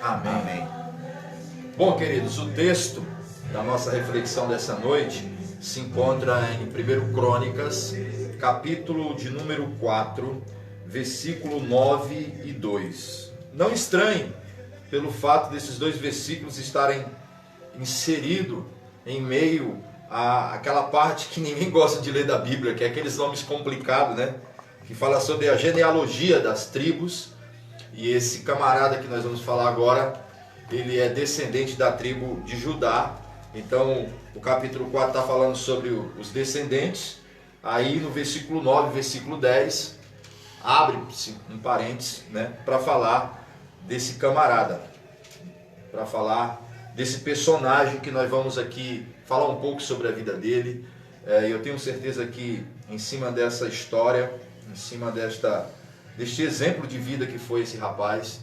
Amém. Amém. Bom, queridos, o texto da nossa reflexão dessa noite se encontra em 1 Crônicas, capítulo de número 4, versículo 9 e 2. Não estranhe pelo fato desses dois versículos estarem inseridos em meio àquela parte que ninguém gosta de ler da Bíblia, que é aqueles nomes complicados, né? Que fala sobre a genealogia das tribos. E esse camarada que nós vamos falar agora, ele é descendente da tribo de Judá. Então, o capítulo 4 está falando sobre os descendentes. Aí no versículo 9, versículo 10, abre-se um parênteses, né, para falar desse camarada, para falar desse personagem que nós vamos aqui falar um pouco sobre a vida dele. Eu tenho certeza que em cima dessa história, em cima deste exemplo de vida que foi esse rapaz,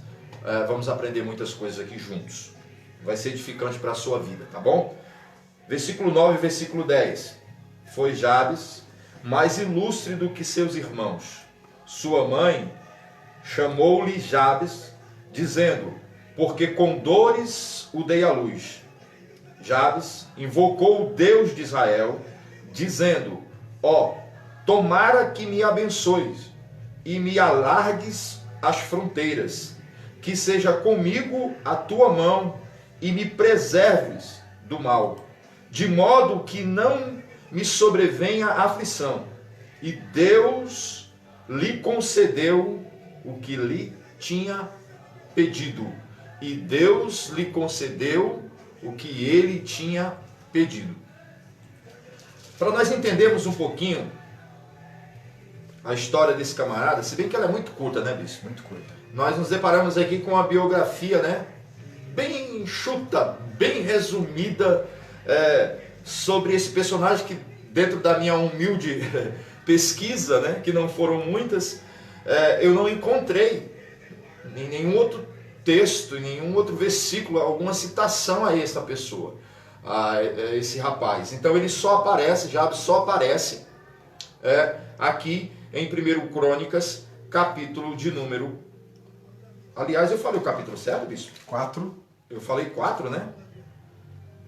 vamos aprender muitas coisas aqui juntos. Vai ser edificante para a sua vida, tá bom? Versículo 9 e versículo 10. Foi Jabes mais ilustre do que seus irmãos. Sua mãe chamou-lhe Jabes, dizendo: porque com dores o dei à luz. Jabes invocou o Deus de Israel, dizendo: ó, tomara que me abençoes e me alargues as fronteiras, que seja comigo a tua mão e me preserves do mal, de modo que não me sobrevenha aflição. E Deus lhe concedeu o que lhe tinha pedido. E Deus lhe concedeu o que ele tinha pedido. Para nós entendermos um pouquinho a história desse camarada, se bem que ela é muito curta, né, Bispo? Muito curta. Nós nos deparamos aqui com uma biografia, né, bem enxuta, bem resumida, sobre esse personagem que, dentro da minha humilde pesquisa, né, que não foram muitas, eu não encontrei em nenhum outro texto, em nenhum outro versículo, alguma citação a essa pessoa, a esse rapaz. Então ele só aparece, Jabes só aparece aqui em 1 Crônicas, capítulo de número... Aliás, eu falei o capítulo certo, Bispo? 4. Eu falei 4, né?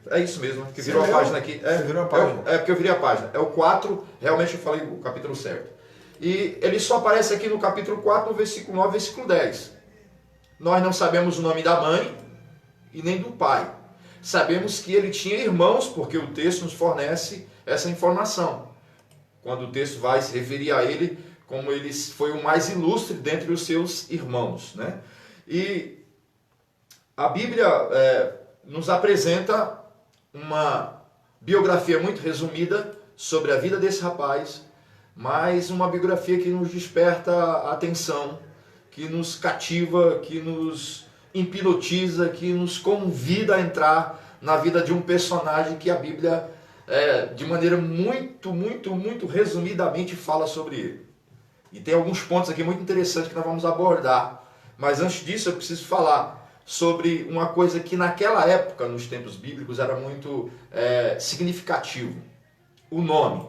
É isso mesmo, que virou a Você página aqui. Você virou a página. Porque eu virei a página. É o 4, realmente eu falei o capítulo certo. E ele só aparece aqui no capítulo 4, no versículo 9, versículo 10. Nós não sabemos o nome da mãe e nem do pai. Sabemos que ele tinha irmãos, porque o texto nos fornece essa informação. Quando o texto vai se referir a ele como ele foi o mais ilustre dentre os seus irmãos, né? E a Bíblia nos apresenta uma biografia muito resumida sobre a vida desse rapaz, mas uma biografia que nos desperta a atenção, que nos cativa, que nos hipnotiza, que nos convida a entrar na vida de um personagem que a Bíblia, de maneira muito resumidamente, fala sobre ele. E tem alguns pontos aqui muito interessantes que nós vamos abordar. Mas antes disso eu preciso falar sobre uma coisa que naquela época, nos tempos bíblicos, era muito significativo. O nome.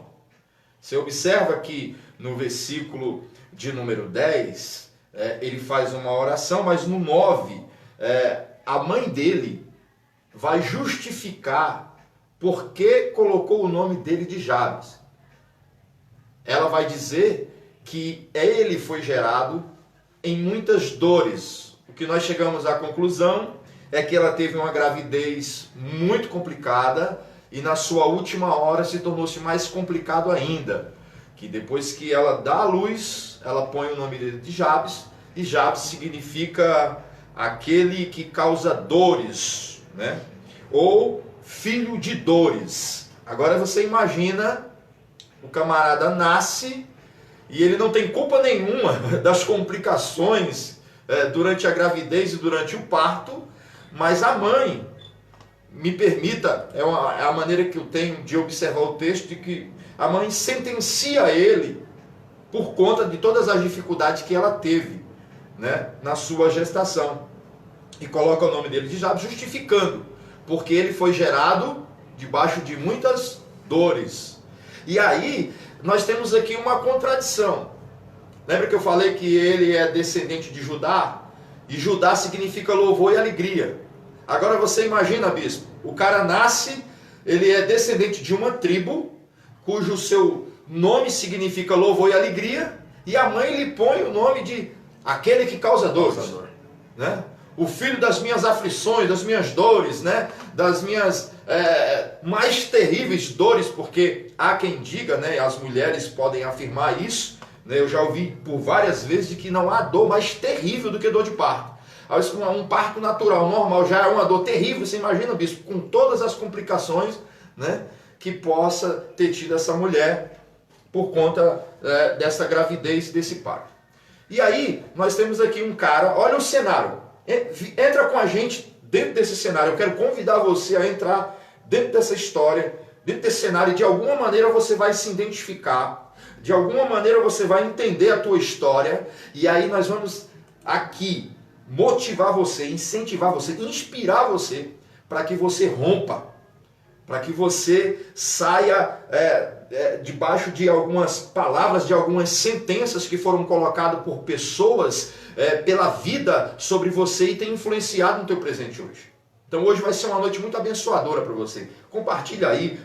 Você observa que no versículo de número 10, ele faz uma oração, mas no 9, a mãe dele vai justificar por que colocou o nome dele de Jabes. Ela vai dizer que ele foi gerado em muitas dores. O que nós chegamos à conclusão é que ela teve uma gravidez muito complicada e na sua última hora se tornou-se mais complicado ainda. Que depois que ela dá à luz, ela põe o nome dele de Jabes, e Jabes significa aquele que causa dores, né? Ou filho de dores. Agora você imagina, o camarada nasce e ele não tem culpa nenhuma das complicações durante a gravidez e durante o parto, mas a mãe, me permita, é a maneira que eu tenho de observar o texto, de que a mãe sentencia ele por conta de todas as dificuldades que ela teve, né, na sua gestação. E coloca o nome dele de Jabes, justificando, porque ele foi gerado debaixo de muitas dores. E aí, nós temos aqui uma contradição. Lembra que eu falei que ele é descendente de Judá? E Judá significa louvor e alegria. Agora você imagina, bispo, o cara nasce, ele é descendente de uma tribo, cujo seu nome significa louvor e alegria, e a mãe lhe põe o nome de aquele que causa dores, né? O filho das minhas aflições, das minhas dores, né? Das minhas mais terríveis dores, porque há quem diga, né? As mulheres podem afirmar isso, né? Eu já ouvi por várias vezes de que não há dor mais terrível do que dor de parto. Um parto natural, normal, já é uma dor terrível. Você imagina, bispo, com todas as complicações, né? Que possa ter tido essa mulher por conta dessa gravidez, desse parto. E aí, nós temos aqui um cara, olha o cenário, entra com a gente dentro desse cenário. Eu quero convidar você a entrar dentro dessa história, dentro desse cenário, e de alguma maneira você vai se identificar, de alguma maneira você vai entender a tua história, e aí nós vamos aqui motivar você, incentivar você, inspirar você, para que você rompa, para que você saia debaixo de algumas palavras, de algumas sentenças que foram colocadas por pessoas pela vida sobre você e tem influenciado no teu presente hoje. Então hoje vai ser uma noite muito abençoadora para você. Compartilha aí,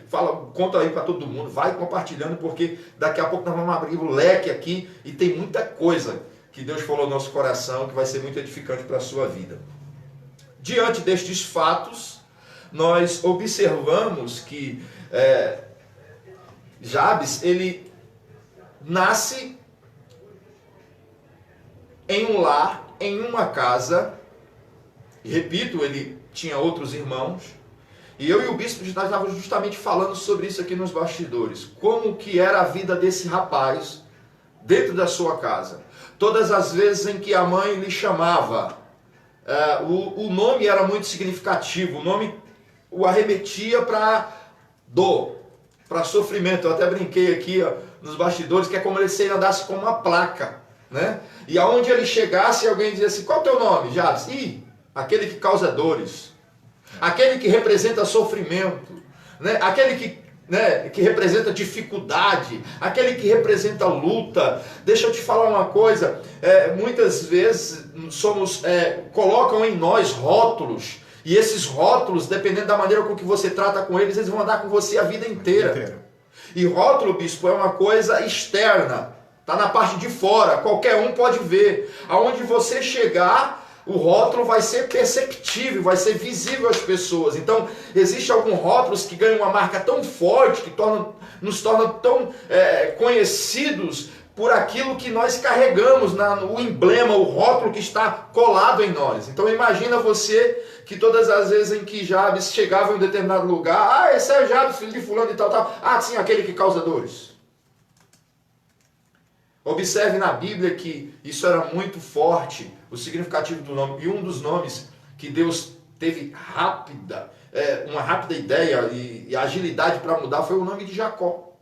conta aí para todo mundo, vai compartilhando, porque daqui a pouco nós vamos abrir o leque aqui e tem muita coisa que Deus falou no nosso coração que vai ser muito edificante para a sua vida. Diante destes fatos, nós observamos que Jabes, ele nasce em um lar, em uma casa, e repito, ele tinha outros irmãos, e eu e o bispo nós estávamos justamente falando sobre isso aqui nos bastidores, como que era a vida desse rapaz dentro da sua casa. Todas as vezes em que a mãe lhe chamava, o nome era muito significativo, o nome o arremetia para dor, para sofrimento. Eu até brinquei aqui nos bastidores que é como se ele andasse com uma placa, né? E aonde ele chegasse, alguém dizia assim: qual é o teu nome, Jabes? Aquele que causa dores, aquele que representa sofrimento, né? Aquele que representa dificuldade, aquele que representa luta. Deixa eu te falar uma coisa, muitas vezes colocam em nós rótulos, e esses rótulos, dependendo da maneira com que você trata com eles, eles vão andar com você a vida inteira. E rótulo, bispo, é uma coisa externa, está na parte de fora, qualquer um pode ver. Aonde você chegar, o rótulo vai ser perceptível, vai ser visível às pessoas. Então, existem alguns rótulos que ganham uma marca tão forte, que nos tornam tão conhecidos por aquilo que nós carregamos, o emblema, o rótulo que está colado em nós. Então imagina você que todas as vezes em que Jabes chegava em um determinado lugar, esse é Jabes, filho de fulano e tal, sim, aquele que causa dores. Observe na Bíblia que isso era muito forte, o significativo do nome, e um dos nomes que Deus teve uma rápida ideia e agilidade para mudar foi o nome de Jacó.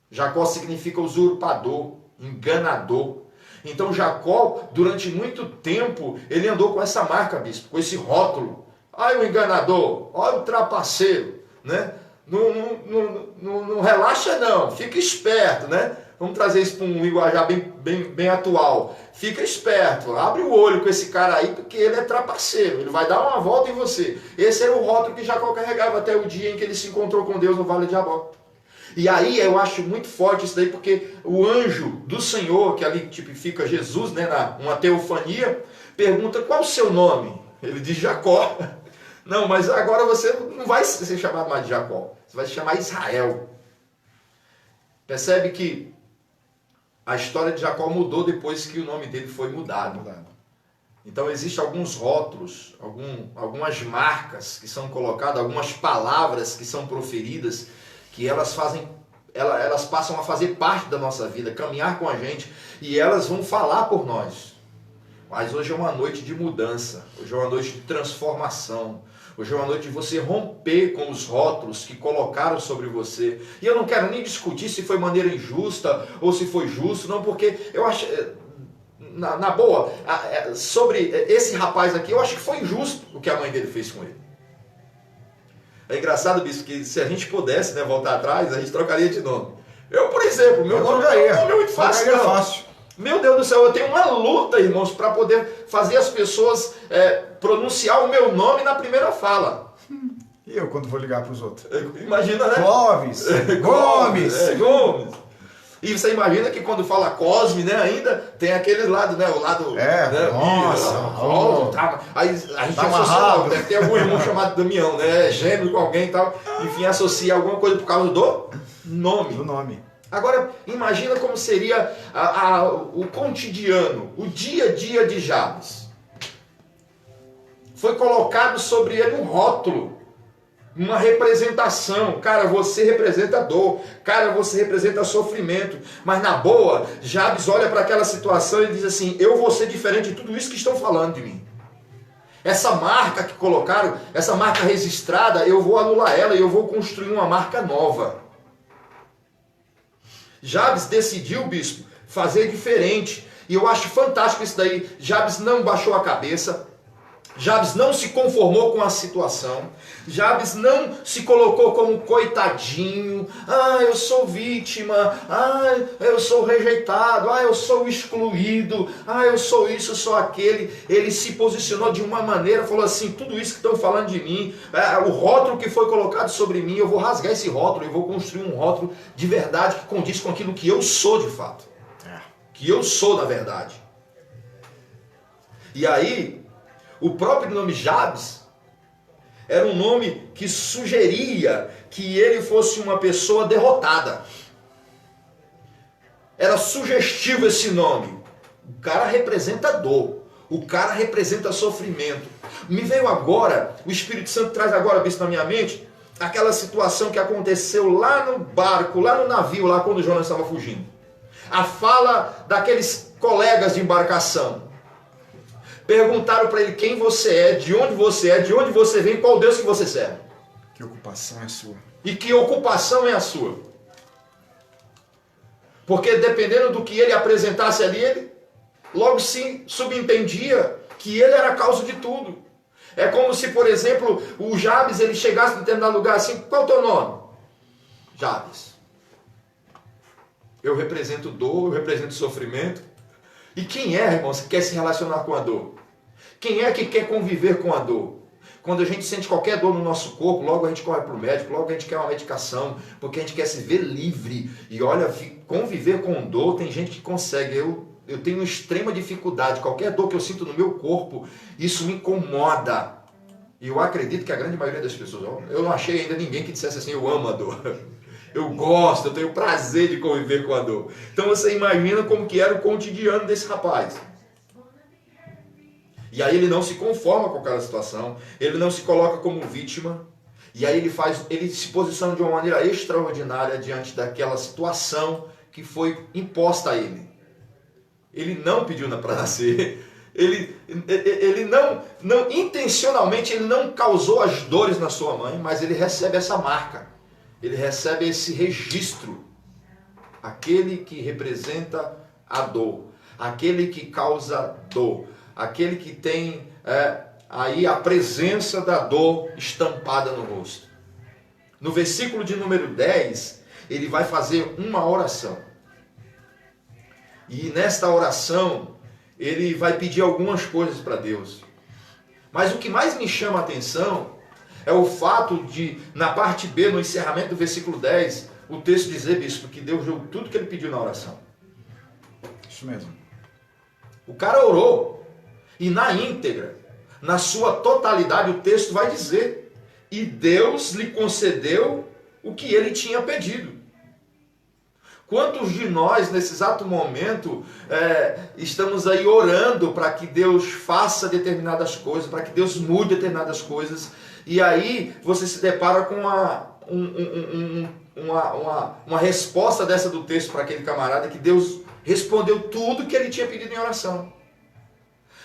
Jacó significa usurpador, enganador. Então Jacó, durante muito tempo, ele andou com essa marca, bispo, com esse rótulo. Olha o enganador, olha o trapaceiro, né? Não relaxa não, fica esperto, né? Vamos trazer isso para um linguajar bem atual. Fica esperto, abre o olho com esse cara aí, porque ele é trapaceiro, ele vai dar uma volta em você. Esse era o rótulo que Jacó carregava até o dia em que ele se encontrou com Deus no Vale de Jabó. E aí eu acho muito forte isso daí, porque o anjo do Senhor, que ali tipifica Jesus, né, uma teofania, pergunta: qual o seu nome? Ele diz Jacó. Não, mas agora você não vai ser chamado mais de Jacó, você vai se chamar Israel. Percebe que a história de Jacó mudou depois que o nome dele foi mudado. Então existem alguns rótulos, algumas marcas que são colocadas, algumas palavras que são proferidas, que elas passam a fazer parte da nossa vida, caminhar com a gente, e elas vão falar por nós. Mas hoje é uma noite de mudança, hoje é uma noite de transformação, hoje é uma noite de você romper com os rótulos que colocaram sobre você. E eu não quero nem discutir se foi maneira injusta ou se foi justo, não, porque eu acho, na boa, sobre esse rapaz aqui, eu acho que foi injusto o que a mãe dele fez com ele. É engraçado, bispo, que se a gente pudesse, né, voltar atrás, a gente trocaria de nome. Eu, por exemplo, meu nome é muito fácil. Meu Deus do céu, eu tenho uma luta, irmãos, para poder fazer as pessoas pronunciar o meu nome na primeira fala. E eu quando vou ligar para os outros? Imagina, né? Clóvis, Gomes. Gomes. E você imagina que quando fala Cosme, né, ainda tem aquele lado, né, o lado... né, nossa, tá. Aí a gente tá associa, deve ter algum irmão chamado Damião, né, gêmeo com alguém e tal, enfim, associa alguma coisa por causa do nome. Do nome. Agora, imagina como seria o cotidiano, o dia a dia de Jabes. Foi colocado sobre ele um rótulo, uma representação. Cara, você representa dor. Cara, você representa sofrimento. Mas na boa, Jabes olha para aquela situação e diz assim: eu vou ser diferente de tudo isso que estão falando de mim. Essa marca que colocaram, essa marca registrada, eu vou anular ela e eu vou construir uma marca nova. Jabes decidiu, bispo, fazer diferente. E eu acho fantástico isso daí. Jabes não baixou a cabeça. Jabes não se conformou com a situação. Jabes não se colocou como coitadinho. Ah, eu sou vítima. Ah, eu sou rejeitado. Ah, eu sou excluído. Ah, eu sou isso, eu sou aquele. Ele se posicionou de uma maneira, falou assim: tudo isso que estão falando de mim, o rótulo que foi colocado sobre mim, eu vou rasgar esse rótulo e vou construir um rótulo de verdade que condiz com aquilo que eu sou de fato. Que eu sou na verdade. E aí, o próprio nome Jabes era um nome que sugeria que ele fosse uma pessoa derrotada. Era sugestivo esse nome. O cara representa dor. O cara representa sofrimento. Me veio agora, o Espírito Santo traz agora, bispo, na minha mente, aquela situação que aconteceu lá no barco, lá no navio, lá quando Jonas estava fugindo. A fala daqueles colegas de embarcação. Perguntaram para ele quem você é, de onde você vem, qual Deus que você serve. Que ocupação é sua? E que ocupação é a sua? Porque dependendo do que ele apresentasse ali, ele logo se subentendia que ele era a causa de tudo. É como se, por exemplo, o Jabes, ele chegasse em determinado lugar assim: qual é o teu nome? Jabes. Eu represento dor, eu represento sofrimento. E quem é, irmãos, que quer se relacionar com a dor? Quem é que quer conviver com a dor? Quando a gente sente qualquer dor no nosso corpo, logo a gente corre para o médico, logo a gente quer uma medicação, porque a gente quer se ver livre. E olha, conviver com dor, tem gente que consegue. Eu tenho extrema dificuldade. Qualquer dor que eu sinto no meu corpo, isso me incomoda. E eu acredito que a grande maioria das pessoas... Eu não achei ainda ninguém que dissesse assim: eu amo a dor. Eu gosto, eu tenho prazer de conviver com a dor. Então você imagina como que era o cotidiano desse rapaz. E aí ele não se conforma com aquela situação, ele não se coloca como vítima, e aí ele se posiciona de uma maneira extraordinária diante daquela situação que foi imposta a ele. Ele não pediu para nascer, ele não intencionalmente, ele não causou as dores na sua mãe, mas ele recebe essa marca, ele recebe esse registro, aquele que representa a dor, aquele que causa dor, aquele que tem aí a presença da dor estampada no rosto. No versículo de número 10, ele vai fazer uma oração. E nesta oração, ele vai pedir algumas coisas para Deus. Mas o que mais me chama a atenção é o fato de, na parte B, no encerramento do versículo 10, o texto dizer, bispo, que Deus deu tudo que ele pediu na oração. Isso mesmo. O cara orou. E na íntegra, na sua totalidade, o texto vai dizer: e Deus lhe concedeu o que ele tinha pedido. Quantos de nós, nesse exato momento, estamos aí orando para que Deus faça determinadas coisas, para que Deus mude determinadas coisas, e aí você se depara com uma resposta dessa do texto para aquele camarada, que Deus respondeu tudo que ele tinha pedido em oração.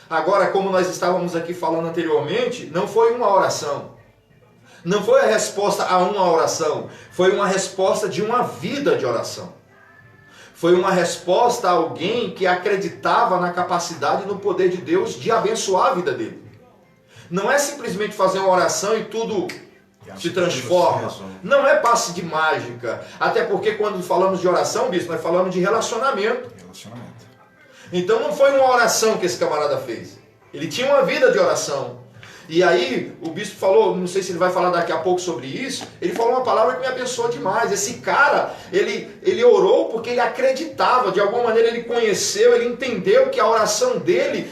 Agora, como nós estávamos aqui falando anteriormente, não foi uma oração. Não foi a resposta a uma oração. Foi uma resposta de uma vida de oração. Foi uma resposta a alguém que acreditava na capacidade e no poder de Deus de abençoar a vida dele. Não é simplesmente fazer uma oração e tudo se transforma. Não é passe de mágica. Até porque quando falamos de oração, bispo, nós falamos de relacionamento. Então não foi uma oração que esse camarada fez. Ele tinha uma vida de oração. E aí o bispo falou, não sei se ele vai falar daqui a pouco sobre isso, ele falou uma palavra que me abençoou demais. Esse cara, ele orou porque ele acreditava, de alguma maneira ele conheceu, ele entendeu que a oração dele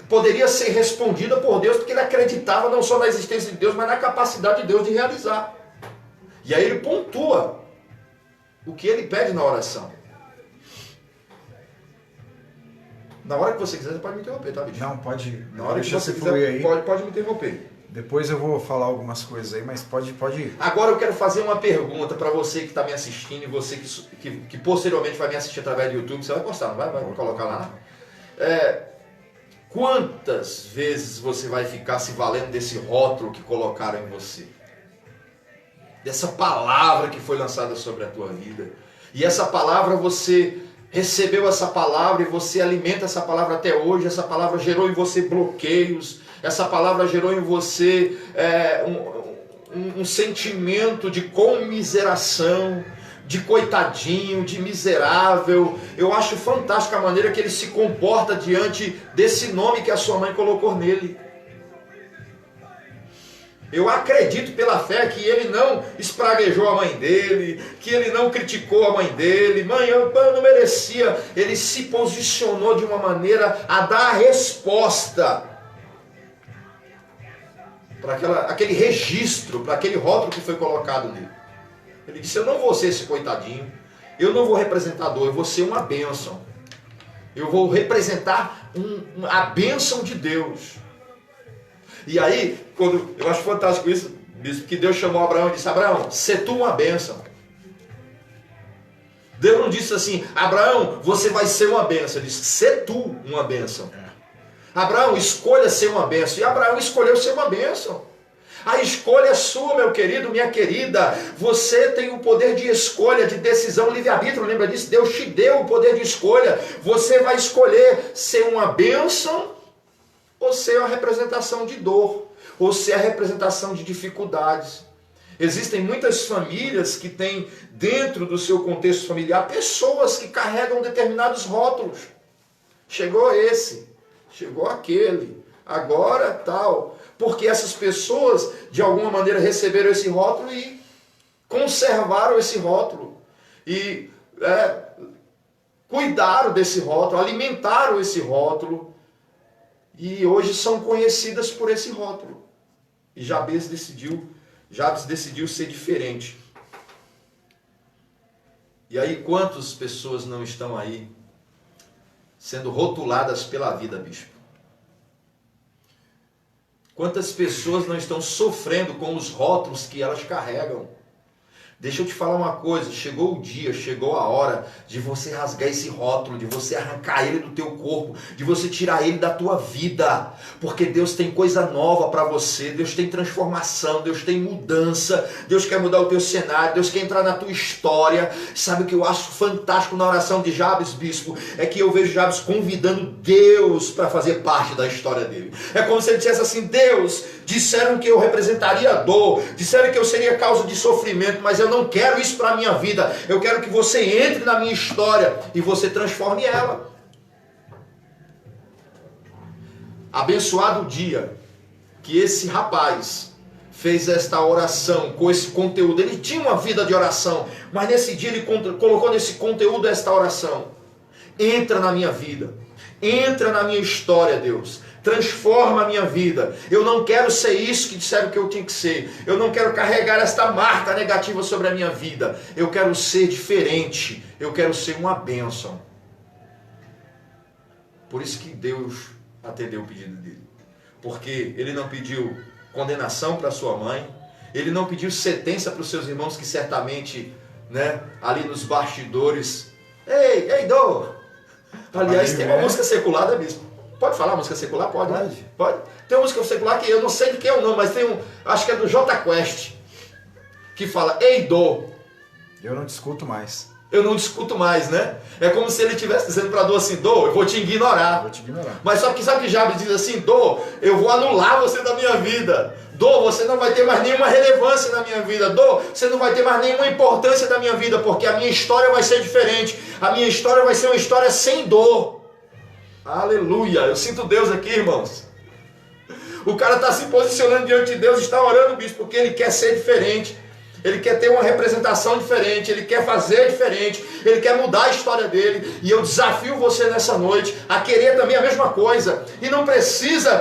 poderia ser respondida por Deus, porque ele acreditava não só na existência de Deus, mas na capacidade de Deus de realizar. E aí ele pontua o que ele pede na oração. Na hora que você quiser, você pode me interromper, tá, bicho? Não, pode. Na hora que Deixa você fluir quiser, aí. pode me interromper. Depois eu vou falar algumas coisas aí, mas pode ir. Agora eu quero fazer uma pergunta para você que está me assistindo e você que posteriormente vai me assistir através do YouTube. Você vai gostar, não vai? Vai colocar lá, né? Quantas vezes você vai ficar se valendo desse rótulo que colocaram em você? Dessa palavra que foi lançada sobre a tua vida. E essa palavra você recebeu essa palavra e você alimenta essa palavra até hoje. Essa palavra gerou em você bloqueios. Essa palavra gerou em você um sentimento de comiseração, de coitadinho, de miserável. Eu acho fantástica a maneira que ele se comporta diante desse nome que a sua mãe colocou nele. Eu acredito pela fé que ele não espraguejou a mãe dele, que ele não criticou a mãe dele. Mãe, eu não merecia. Ele se posicionou de uma maneira a dar a resposta para aquele registro, para aquele rótulo que foi colocado nele. Ele disse, eu não vou ser esse coitadinho, eu não vou representar dor, eu vou ser uma bênção. Eu vou representar a bênção de Deus. E aí, eu acho fantástico isso, bispo, que Deus chamou Abraão e disse, Abraão, sê tu uma bênção. Deus não disse assim, Abraão, você vai ser uma bênção. Ele disse, sê tu uma bênção. Abraão, escolha ser uma bênção. E Abraão escolheu ser uma bênção. A escolha é sua, meu querido, minha querida. Você tem o poder de escolha, de decisão, livre-arbítrio. Lembra disso? Deus te deu o poder de escolha. Você vai escolher ser uma bênção ou ser a representação de dor, ou ser a representação de dificuldades. Existem muitas famílias que têm dentro do seu contexto familiar pessoas que carregam determinados rótulos. Chegou esse, chegou aquele, agora tal. Porque essas pessoas, de alguma maneira, receberam esse rótulo e conservaram esse rótulo. E cuidaram desse rótulo, alimentaram esse rótulo. E hoje são conhecidas por esse rótulo. E Jabes decidiu ser diferente. E aí, quantas pessoas não estão aí sendo rotuladas pela vida, bispo? Quantas pessoas não estão sofrendo com os rótulos que elas carregam? Deixa eu te falar uma coisa, chegou o dia, chegou a hora de você rasgar esse rótulo, de você arrancar ele do teu corpo, de você tirar ele da tua vida, porque Deus tem coisa nova para você, Deus tem transformação, Deus tem mudança, Deus quer mudar o teu cenário, Deus quer entrar na tua história. Sabe o que eu acho fantástico na oração de Jabes, bispo? É que eu vejo Jabes convidando Deus para fazer parte da história dele. É como se ele dissesse assim, Deus, disseram que eu representaria dor, disseram que eu seria causa de sofrimento, mas eu não quero isso para a minha vida. Eu quero que você entre na minha história e você transforme ela. Abençoado o dia que esse rapaz fez esta oração com esse conteúdo. Ele tinha uma vida de oração, mas nesse dia ele colocou nesse conteúdo esta oração. Entra na minha vida, entra na minha história, Deus. Transforma a minha vida. Eu não quero ser isso que disseram que eu tinha que ser. Eu não quero carregar esta marca negativa sobre a minha vida. Eu quero ser diferente. Eu quero ser uma bênção. Por isso que Deus atendeu o pedido dele. Porque ele não pediu condenação para sua mãe. Ele não pediu sentença para os seus irmãos que certamente, ali nos bastidores... Ei, dor! Aliás, tem uma música secular, né, bispo? Pode falar música secular? Pode, né? Pode. Tem uma música secular que eu não sei de quem é o nome, mas tem acho que é do J Quest, que fala, ei, dor. Eu não discuto mais. Eu não discuto mais, né? É como se ele estivesse dizendo para dor assim, dor, eu vou te ignorar. Vou te ignorar. Mas sabe que Jabes diz assim, dor, eu vou anular você da minha vida. Dor, você não vai ter mais nenhuma relevância na minha vida. Dor, você não vai ter mais nenhuma importância na minha vida, porque a minha história vai ser diferente. A minha história vai ser uma história sem dor. Aleluia. Eu sinto Deus aqui, irmãos. O cara está se posicionando diante de Deus, está orando, bispo, porque ele quer ser diferente. Ele quer ter uma representação diferente, ele quer fazer diferente, ele quer mudar a história dele. E eu desafio você nessa noite a querer também a mesma coisa. E não precisa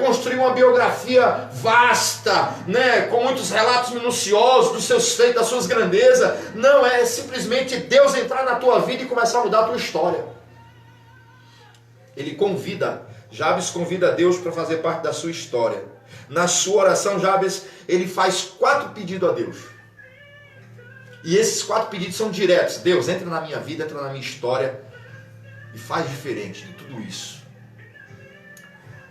construir uma biografia vasta, né, com muitos relatos minuciosos dos seus feitos, das suas grandezas. Não, é simplesmente Deus entrar na tua vida e começar a mudar a tua história. Ele convida, Jabes convida Deus para fazer parte da sua história. Na sua oração, Jabes, ele faz 4 pedidos a Deus. E esses 4 pedidos são diretos. Deus, entra na minha vida, entra na minha história e faz diferente de tudo isso.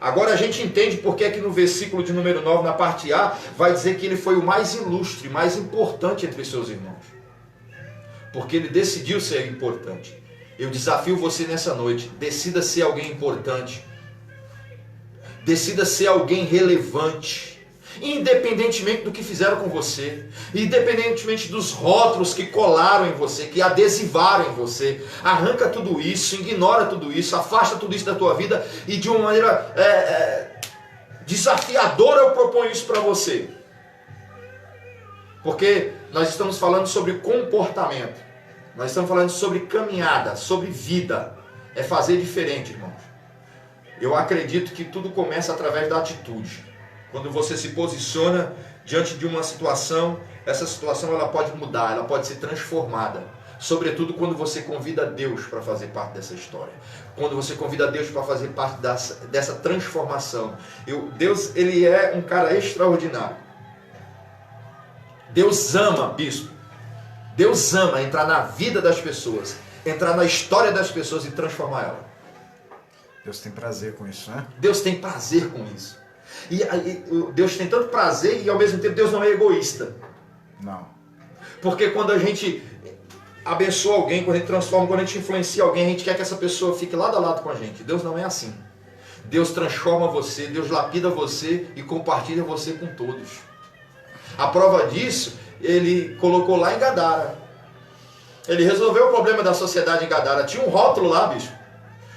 Agora a gente entende porque é que no versículo de número 9, na parte A, vai dizer que ele foi o mais ilustre, mais importante entre seus irmãos. Porque ele decidiu ser importante. Eu desafio você nessa noite, decida ser alguém importante. Decida ser alguém relevante. Independentemente do que fizeram com você, independentemente dos rótulos que colaram em você, que adesivaram em você, arranca tudo isso, ignora tudo isso, afasta tudo isso da tua vida e de uma maneira desafiadora eu proponho isso para você. Porque nós estamos falando sobre comportamento, nós estamos falando sobre caminhada, sobre vida, é fazer diferente, irmãos. Eu acredito que tudo começa através da atitude. Quando você se posiciona diante de uma situação, essa situação ela pode mudar, ela pode ser transformada. Sobretudo quando você convida Deus para fazer parte dessa história. Quando você convida Deus para fazer parte dessa transformação. Deus, ele é um cara extraordinário. Deus ama, bispo. Deus ama entrar na vida das pessoas, entrar na história das pessoas e transformar ela. Deus tem prazer com isso, né? Deus tem prazer com isso. E Deus tem tanto prazer e ao mesmo tempo Deus não é egoísta. Não. Porque quando a gente abençoa alguém, quando a gente transforma, quando a gente influencia alguém, a gente quer que essa pessoa fique lado a lado com a gente. Deus não é assim. Deus transforma você, Deus lapida você e compartilha você com todos. A prova disso, ele colocou lá em Gadara. Ele resolveu o problema da sociedade em Gadara. Tinha um rótulo lá, bicho.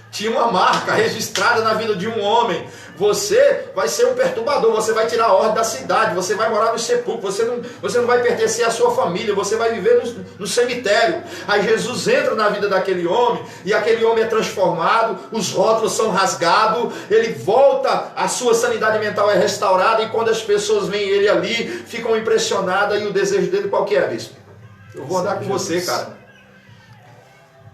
Tinha uma marca registrada na vida de um homem. Você vai ser um perturbador, você vai tirar a ordem da cidade, você vai morar no sepulcro, você não vai pertencer à sua família, você vai viver no cemitério. Aí Jesus entra na vida daquele homem, e aquele homem é transformado, os rótulos são rasgados, ele volta, a sua sanidade mental é restaurada, e quando as pessoas veem ele ali, ficam impressionadas, e o desejo dele qual que é, bispo? Eu vou andar com você, cara.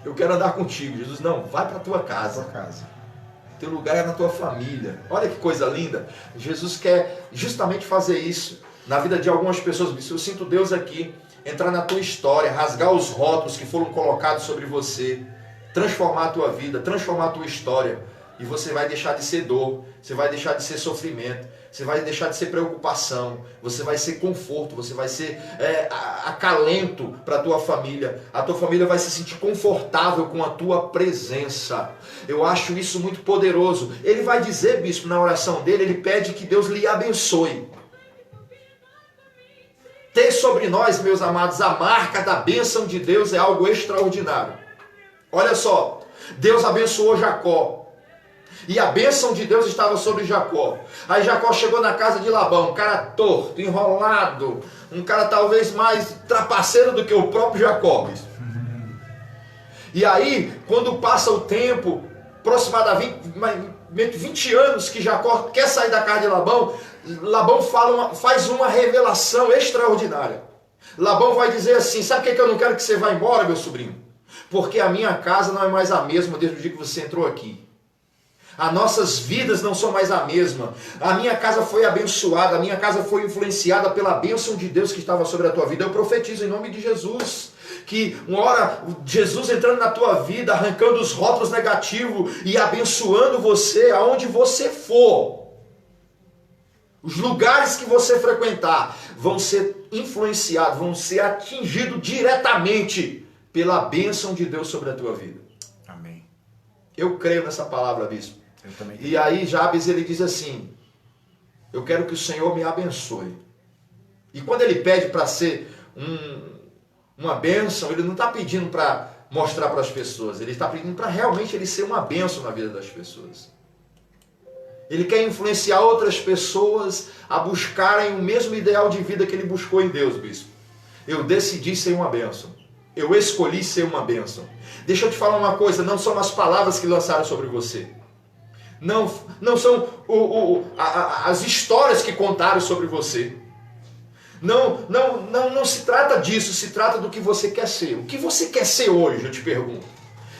Eu quero andar contigo. Jesus, não, vai para a tua casa. Teu lugar é na tua família. Olha que coisa linda. Jesus quer justamente fazer isso na vida de algumas pessoas. Eu sinto Deus aqui, entrar na tua história, rasgar os rótulos que foram colocados sobre você, transformar a tua vida, transformar a tua história. E você vai deixar de ser dor, você vai deixar de ser sofrimento, você vai deixar de ser preocupação, você vai ser conforto, você vai ser acalento para a tua família vai se sentir confortável com a tua presença. Eu acho isso muito poderoso. Ele vai dizer, bispo, na oração dele, ele pede que Deus lhe abençoe. Ter sobre nós, meus amados, a marca da bênção de Deus é algo extraordinário. Olha só, Deus abençoou Jacó. E a bênção de Deus estava sobre Jacó. Aí Jacó chegou na casa de Labão, um cara torto, enrolado, um cara talvez mais trapaceiro do que o próprio Jacó. E aí, quando passa o tempo, aproximadamente 20 anos que Jacó quer sair da casa de Labão, Labão faz uma revelação extraordinária. Labão vai dizer assim, sabe por que eu não quero que você vá embora, meu sobrinho? Porque a minha casa não é mais a mesma desde o dia que você entrou aqui. As nossas vidas não são mais a mesma. A minha casa foi abençoada, a minha casa foi influenciada pela bênção de Deus que estava sobre a tua vida. Eu profetizo em nome de Jesus, que uma hora Jesus entrando na tua vida, arrancando os rótulos negativos e abençoando você aonde você for. Os lugares que você frequentar vão ser influenciados, vão ser atingidos diretamente pela bênção de Deus sobre a tua vida. Amém. Eu creio nessa palavra, bispo. Eu também. E aí Jabes ele diz assim, Eu quero que o Senhor me abençoe. E quando ele pede para ser uma bênção, ele não está pedindo para mostrar para as pessoas, ele está pedindo para realmente ele ser uma bênção na vida das pessoas. Ele quer influenciar outras pessoas a buscarem o mesmo ideal de vida que ele buscou em Deus, bispo. Eu decidi ser uma bênção. Eu escolhi ser uma bênção. Deixa eu te falar uma coisa, não são as palavras que lançaram sobre você. Não são as histórias que contaram sobre você. Não se trata disso, se trata do que você quer ser. O que você quer ser hoje, eu te pergunto.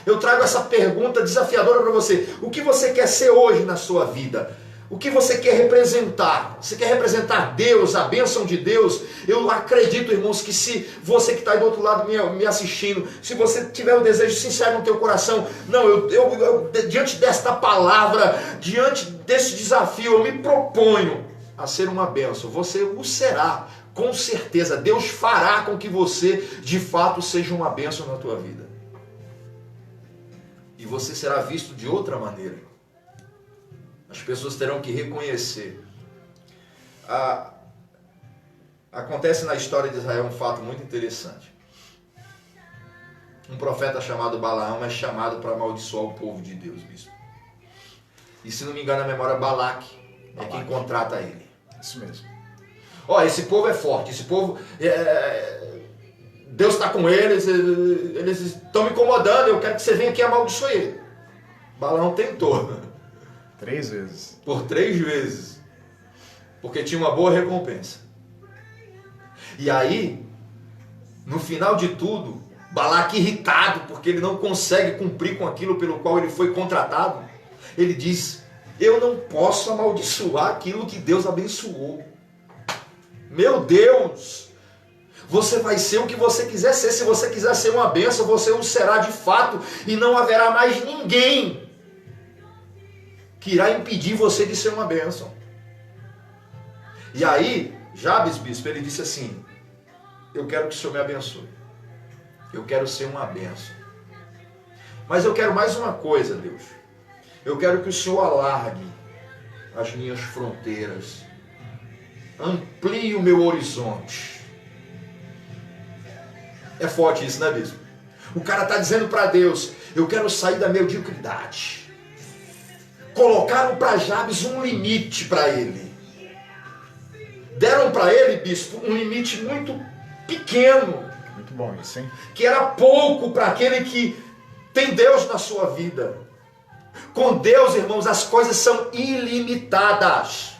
Eu trago essa pergunta desafiadora para você. O que você quer ser hoje na sua vida? O que você quer representar? Você quer representar Deus, a bênção de Deus? Eu acredito, irmãos, que se você que está aí do outro lado me assistindo, se você tiver um desejo sincero no teu coração, não, eu diante desta palavra, diante desse desafio, eu me proponho a ser uma bênção. Você o será, com certeza. Deus fará com que você, de fato, seja uma bênção na tua vida. E você será visto de outra maneira. As pessoas terão que reconhecer. Acontece na história de Israel um fato muito interessante. Um profeta chamado Balaão é chamado para amaldiçoar o povo de Deus, bispo. E se não me engano a memória, Balaque é quem contrata ele. Isso mesmo. Ó, esse povo é forte, esse povo... Deus está com eles estão me incomodando, eu quero que você venha aqui e amaldiçoe ele. Balaão tentou. 3 vezes. Por 3 vezes. Porque tinha uma boa recompensa. E aí, no final de tudo, Balaque irritado, porque ele não consegue cumprir com aquilo pelo qual ele foi contratado, ele diz, eu não posso amaldiçoar aquilo que Deus abençoou. Meu Deus! Você vai ser o que você quiser ser. Se você quiser ser uma bênção, você o será de fato. E não haverá mais ninguém que irá impedir você de ser uma bênção. E aí, Jabes, bispo, ele disse assim, eu quero que o Senhor me abençoe. Eu quero ser uma bênção. Mas eu quero mais uma coisa, Deus. Eu quero que o Senhor alargue as minhas fronteiras. Amplie o meu horizonte. É forte isso, né, bispo? O cara está dizendo para Deus, eu quero sair da mediocridade. Colocaram para Jabes um limite para ele. Deram para ele, bispo, um limite muito pequeno. Muito bom isso, hein? Que era pouco para aquele que tem Deus na sua vida. Com Deus, irmãos, as coisas são ilimitadas.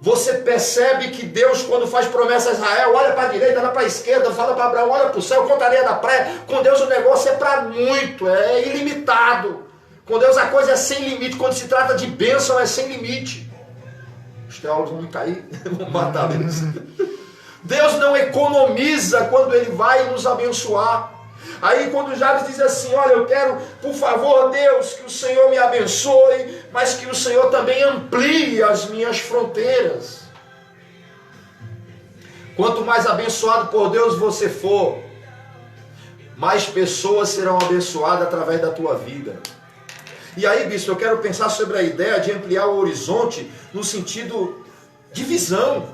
Você percebe que Deus, quando faz promessa a Israel, olha para a direita, olha para a esquerda, fala para Abraão, olha para o céu, conta a areia da praia. Com Deus o negócio é para muito, é ilimitado. Com Deus a coisa é sem limite. Quando se trata de bênção, é sem limite. Os teólogos vão me cair, vão matar eles. Deus não economiza quando Ele vai nos abençoar. Aí quando Jabes diz assim, olha, eu quero, por favor, Deus, que o Senhor me abençoe, mas que o Senhor também amplie as minhas fronteiras. Quanto mais abençoado por Deus você for, mais pessoas serão abençoadas através da tua vida. E aí, bispo, eu quero pensar sobre a ideia de ampliar o horizonte no sentido de visão.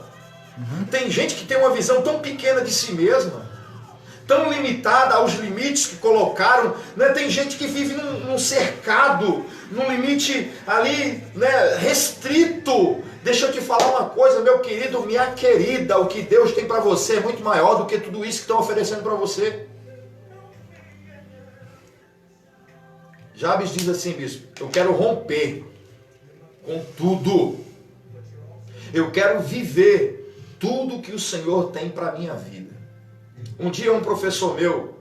Tem gente que tem uma visão tão pequena de si mesma, tão limitada aos limites que colocaram, né? Tem gente que vive num cercado, num limite ali, né, restrito. Deixa eu te falar uma coisa, meu querido, minha querida, o que Deus tem para você é muito maior do que tudo isso que estão oferecendo para você. Jabes diz assim, bispo, eu quero romper com tudo. Eu quero viver tudo que o Senhor tem para a minha vida. Um dia um professor meu,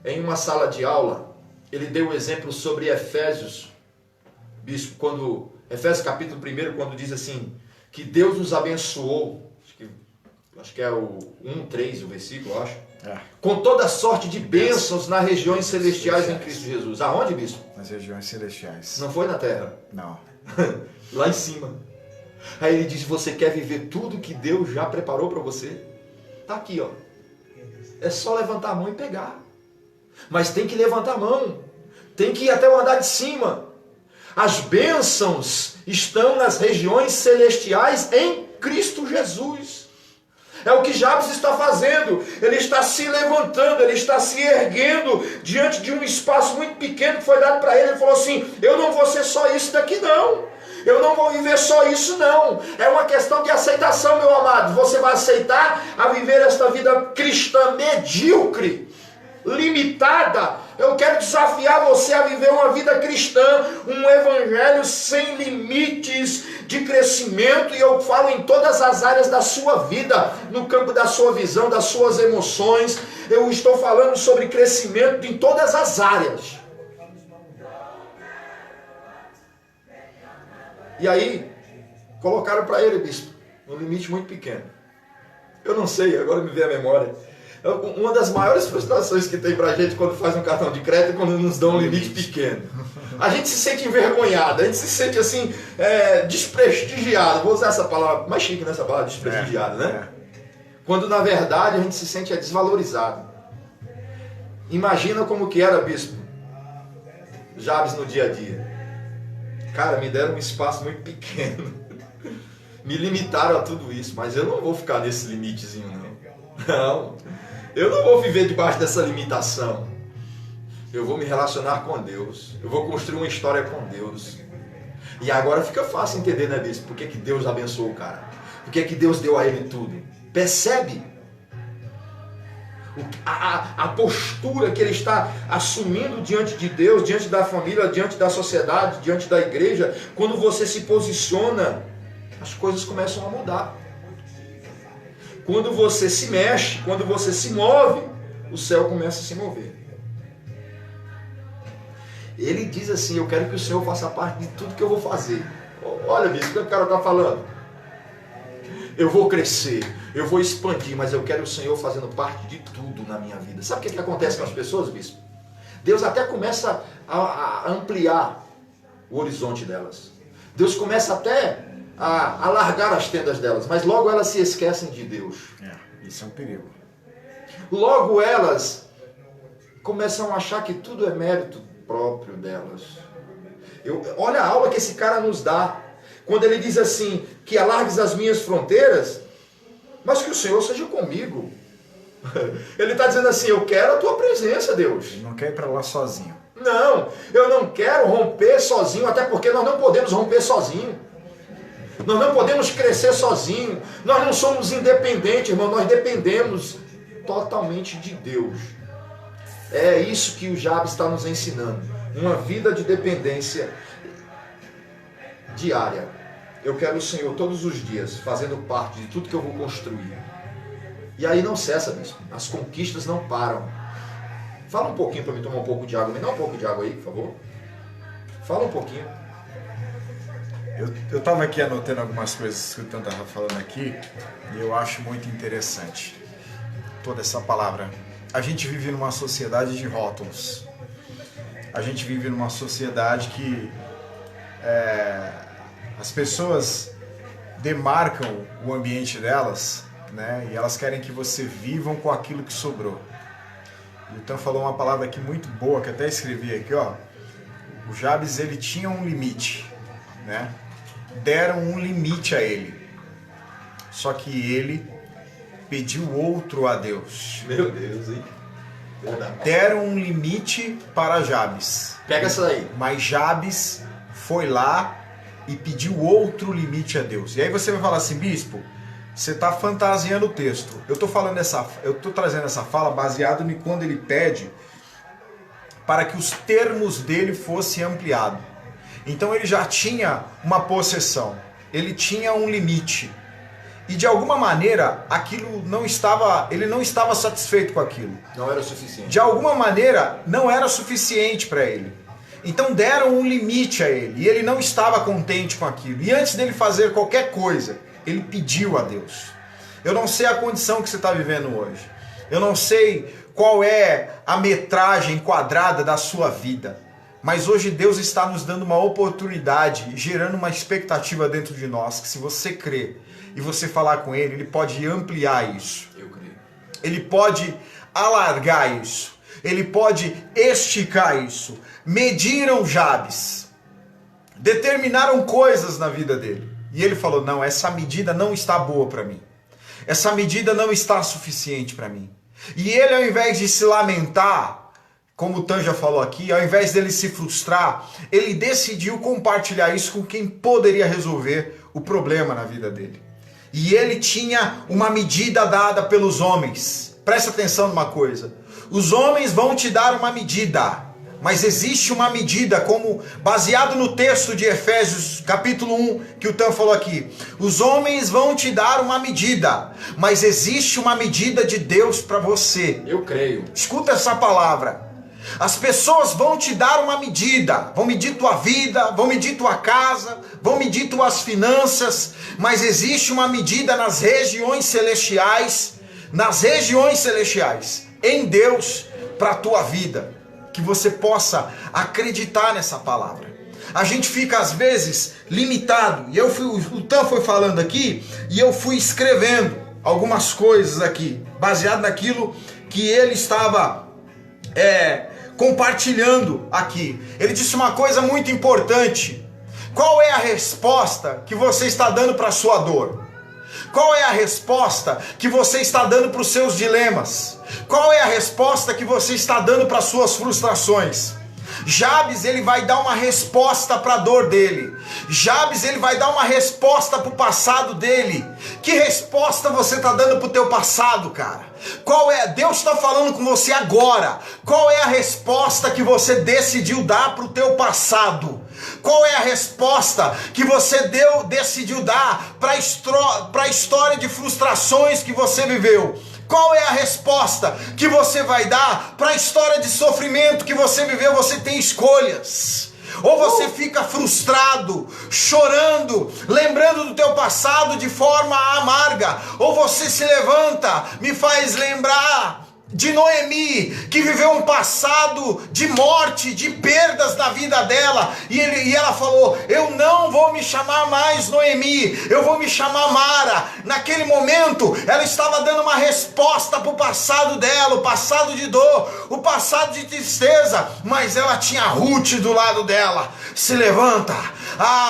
em uma sala de aula, ele deu um exemplo sobre Efésios, bispo, Efésios capítulo 1, quando diz assim, que Deus nos abençoou, acho que é o 1:3 o versículo, eu acho, com toda sorte de bênçãos nas regiões celestiais em Cristo Jesus. Aonde, bispo? Nas regiões celestiais. Não foi na terra? Não. Lá em cima. Aí ele diz, você quer viver tudo que Deus já preparou para você? Tá aqui, ó. É só levantar a mão e pegar. Mas tem que levantar a mão. Tem que ir até o andar de cima. As bênçãos estão nas regiões celestiais em Cristo Jesus. É o que Jabes está fazendo. Ele está se levantando, ele está se erguendo diante de um espaço muito pequeno que foi dado para ele. Ele falou assim: eu não vou ser só isso daqui não. Eu não vou viver só isso não. É uma questão de aceitação, meu amado. Você vai aceitar a viver esta vida cristã medíocre, limitada? Eu quero desafiar você a viver uma vida cristã, um evangelho sem limites de crescimento, e eu falo em todas as áreas da sua vida, no campo da sua visão, das suas emoções. Eu estou falando sobre crescimento em todas as áreas. E aí, colocaram para ele, bispo, um limite muito pequeno. Eu não sei, agora me veio a memória. Uma das maiores frustrações que tem pra gente quando faz um cartão de crédito é quando nos dão um limite pequeno. A gente se sente envergonhado, a gente se sente assim, desprestigiado. Vou usar essa palavra, mais chique nessa palavra, desprestigiado, né? Quando na verdade a gente se sente desvalorizado. Imagina como que era, bispo, Jabes no dia a dia. Cara, me deram um espaço muito pequeno. Me limitaram a tudo isso, mas eu não vou ficar nesse limitezinho, não. Não. Eu não vou viver debaixo dessa limitação. Eu vou me relacionar com Deus. Eu vou construir uma história com Deus. E agora fica fácil entender, né, bispo? Por que Deus abençoou o cara? Por que Deus deu a ele tudo? Percebe? A postura que ele está assumindo diante de Deus, diante da família, diante da sociedade, diante da igreja. Quando você se posiciona, as coisas começam a mudar. Quando você se mexe, quando você se move, o céu começa a se mover. Ele diz assim: eu quero que o Senhor faça parte de tudo que eu vou fazer. Olha, bispo, o que o cara está falando? Eu vou crescer, eu vou expandir, mas eu quero o Senhor fazendo parte de tudo na minha vida. Sabe o que acontece com as pessoas, bispo? Deus até começa a ampliar o horizonte delas. Deus começa até a alargar as tendas delas, mas logo elas se esquecem de Deus. Isso é um perigo. Logo elas começam a achar que tudo é mérito próprio delas. Olha a aula que esse cara nos dá. Quando ele diz assim, que alargues as minhas fronteiras, mas que o Senhor seja comigo. Ele está dizendo assim: eu quero a tua presença, Deus. Ele não quer ir para lá sozinho. Não, eu não quero romper sozinho, até porque nós não podemos romper sozinho. Nós não podemos crescer sozinho. Nós não somos independentes, irmão. Nós dependemos totalmente de Deus. É isso que o Jabes está nos ensinando. Uma vida de dependência diária. Eu quero o Senhor todos os dias fazendo parte de tudo que eu vou construir. E aí não cessa, bispo. As conquistas não param. Fala um pouquinho para mim tomar um pouco de água. Me dá um pouco de água aí, por favor. Fala um pouquinho. Eu estava aqui anotando algumas coisas que o Tanto estava falando aqui, e eu acho muito interessante toda essa palavra. A gente vive numa sociedade de rótulos. A gente vive numa sociedade que as pessoas demarcam o ambiente delas, né? E elas querem que você vivam com aquilo que sobrou. O Tan falou uma palavra aqui muito boa, que até escrevi aqui, ó. O Jabes, ele tinha um limite, né? Deram um limite a ele. Só que ele pediu outro a Deus. Meu Deus, hein? Deram um limite para Jabes. Pega essa aí. Mas Jabes foi lá e pediu outro limite a Deus. E aí você vai falar assim: bispo, você está fantasiando o texto. Eu estou trazendo essa fala baseado em quando ele pede para que os termos dele fossem ampliados. Então ele já tinha uma possessão, ele tinha um limite. E de alguma maneira ele não estava satisfeito com aquilo. Não era o suficiente. De alguma maneira não era suficiente para ele. Então deram um limite a ele e ele não estava contente com aquilo. E antes dele fazer qualquer coisa, ele pediu a Deus. Eu não sei a condição que você está vivendo hoje. Eu não sei qual é a metragem quadrada da sua vida. Mas hoje Deus está nos dando uma oportunidade, gerando uma expectativa dentro de nós, que se você crer e você falar com Ele, Ele pode ampliar isso. Eu creio. Ele pode alargar isso. Ele pode esticar isso. Mediram Jabes determinaram coisas na vida dele. E ele falou, não, essa medida não está boa para mim. Essa medida não está suficiente para mim. E ele, ao invés de se lamentar, como o Tan já falou aqui, ao invés dele se frustrar, ele decidiu compartilhar isso com quem poderia resolver o problema na vida dele. E ele tinha uma medida dada pelos homens. Presta atenção numa coisa. Os homens vão te dar uma medida, mas existe uma medida, como baseado no texto de Efésios, capítulo 1, que o Tan falou aqui. Os homens vão te dar uma medida, mas existe uma medida de Deus para você. Eu creio. Escuta essa palavra. As pessoas vão te dar uma medida, vão medir tua vida, vão medir tua casa, vão medir tuas finanças, mas existe uma medida nas regiões celestiais, em Deus, para a tua vida. Que você possa acreditar nessa palavra. A gente fica às vezes limitado, e o Tan foi falando aqui, e eu fui escrevendo algumas coisas aqui, baseado naquilo que ele estava compartilhando aqui. Ele disse uma coisa muito importante. Qual é a resposta que você está dando para a sua dor? Qual é a resposta que você está dando para os seus dilemas? Qual é a resposta que você está dando para as suas frustrações? Jabes, ele vai dar uma resposta para a dor dele. Jabes, ele vai dar uma resposta para o passado dele. Que resposta você está dando para o teu passado, cara? Qual é? Deus está falando com você agora. Qual é a resposta que você decidiu dar para o teu passado? Qual é a resposta que você decidiu dar para a história de frustrações que você viveu? Qual é a resposta que você vai dar para a história de sofrimento que você viveu? Você tem escolhas. Ou você fica frustrado, chorando, lembrando do teu passado de forma amarga. Ou você se levanta, me faz lembrar de Noemi, que viveu um passado de morte, de perdas na vida dela, e ela falou, eu não vou me chamar mais Noemi, eu vou me chamar Mara. Naquele momento, ela estava dando uma resposta para o passado dela, o passado de dor, o passado de tristeza, mas ela tinha Ruth do lado dela. Se levanta,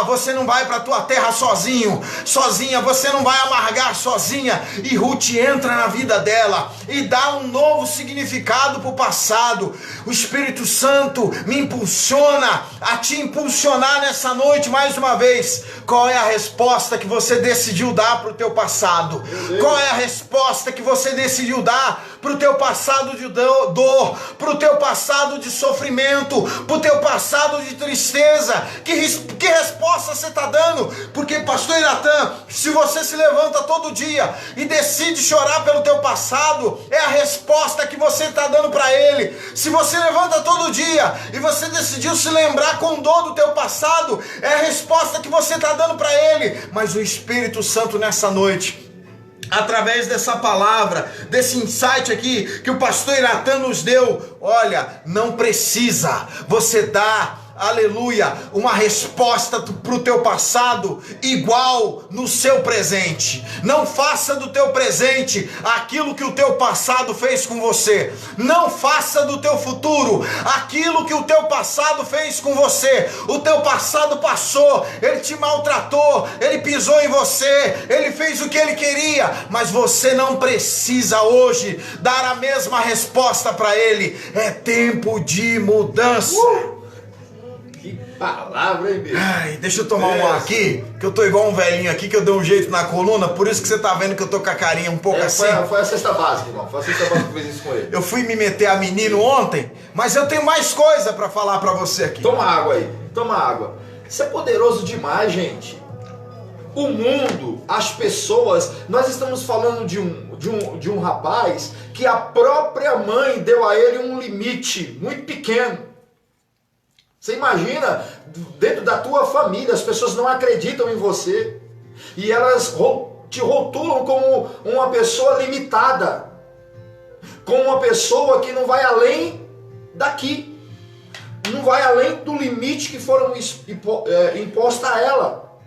você não vai para a tua terra sozinha, você não vai amargar sozinha. E Ruth entra na vida dela e dá um novo significado para o passado. O Espírito Santo me impulsiona a te impulsionar nessa noite mais uma vez. Qual é a resposta que você decidiu dar para o teu passado? Qual é a resposta que você decidiu dar para o teu passado de dor, para o teu passado de sofrimento, para o teu passado de tristeza? Que resposta você está dando? Porque, pastor Iratan, se você se levanta todo dia e decide chorar pelo teu passado, é a resposta que você está dando para ele. Se você levanta todo dia e você decidiu se lembrar com dor do teu passado, é a resposta que você está dando para ele. Mas o Espírito Santo nessa noite, através dessa palavra, desse insight aqui que o pastor Iratan nos deu, olha, não precisa você dar, aleluia, uma resposta para o teu passado igual no seu presente. Não faça do teu presente aquilo que o teu passado fez com você. Não faça do teu futuro aquilo que o teu passado fez com você. O teu passado passou, ele te maltratou, ele pisou em você, ele fez o que ele queria, mas você não precisa hoje dar a mesma resposta para ele. É tempo de mudança. Palavra, hein, bicho? Ai, deixa eu tomar um aqui, que eu tô igual um velhinho aqui, que eu dei um jeito na coluna, por isso que você tá vendo que eu tô com a carinha um pouco assim. Foi a cesta básica, irmão. Foi a cesta básica que fez isso com ele. Eu fui me meter a menino ontem, mas eu tenho mais coisa pra falar pra você aqui. Toma água aí, toma água. Isso é poderoso demais, gente. O mundo, as pessoas, nós estamos falando de um rapaz que a própria mãe deu a ele um limite muito pequeno. Você imagina, dentro da tua família, as pessoas não acreditam em você e elas te rotulam como uma pessoa limitada, como uma pessoa que não vai além daqui, não vai além do limite que foram imposta a ela.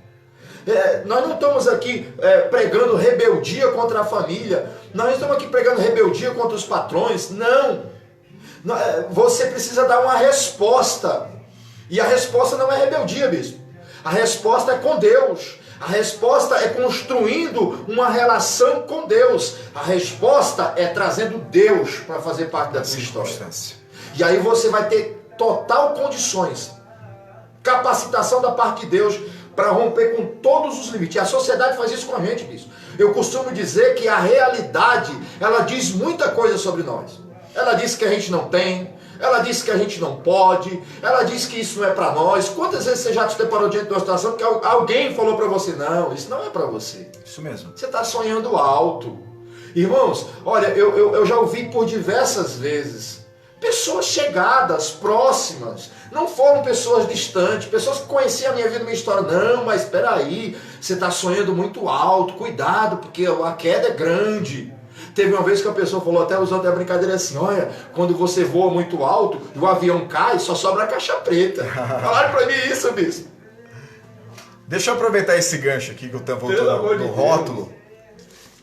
Nós não estamos aqui pregando rebeldia contra a família, nós não estamos aqui pregando rebeldia contra os patrões, não. Você precisa dar uma resposta. E a resposta não é rebeldia, bispo. A resposta é com Deus. A resposta é construindo uma relação com Deus. A resposta é trazendo Deus para fazer parte da sua história. E aí você vai ter total condições, capacitação da parte de Deus para romper com todos os limites. E a sociedade faz isso com a gente, bispo. Eu costumo dizer que a realidade, ela diz muita coisa sobre nós. Ela diz que a gente não tem, ela diz que a gente não pode, ela diz que isso não é para nós. Quantas vezes você já se deparou diante de uma situação que alguém falou para você, não, isso não é para você. Isso mesmo. Você está sonhando alto. Irmãos, olha, eu já ouvi por diversas vezes, pessoas chegadas, próximas, não foram pessoas distantes, pessoas que conheciam a minha vida, a minha história. Não, mas espera aí, você está sonhando muito alto, cuidado, porque a queda é grande. Teve uma vez que a pessoa falou, até usando a brincadeira assim, olha, quando você voa muito alto e o avião cai, só sobra a caixa preta. Falaram pra mim isso, bispo. Deixa eu aproveitar esse gancho aqui que o Tam voltou no rótulo.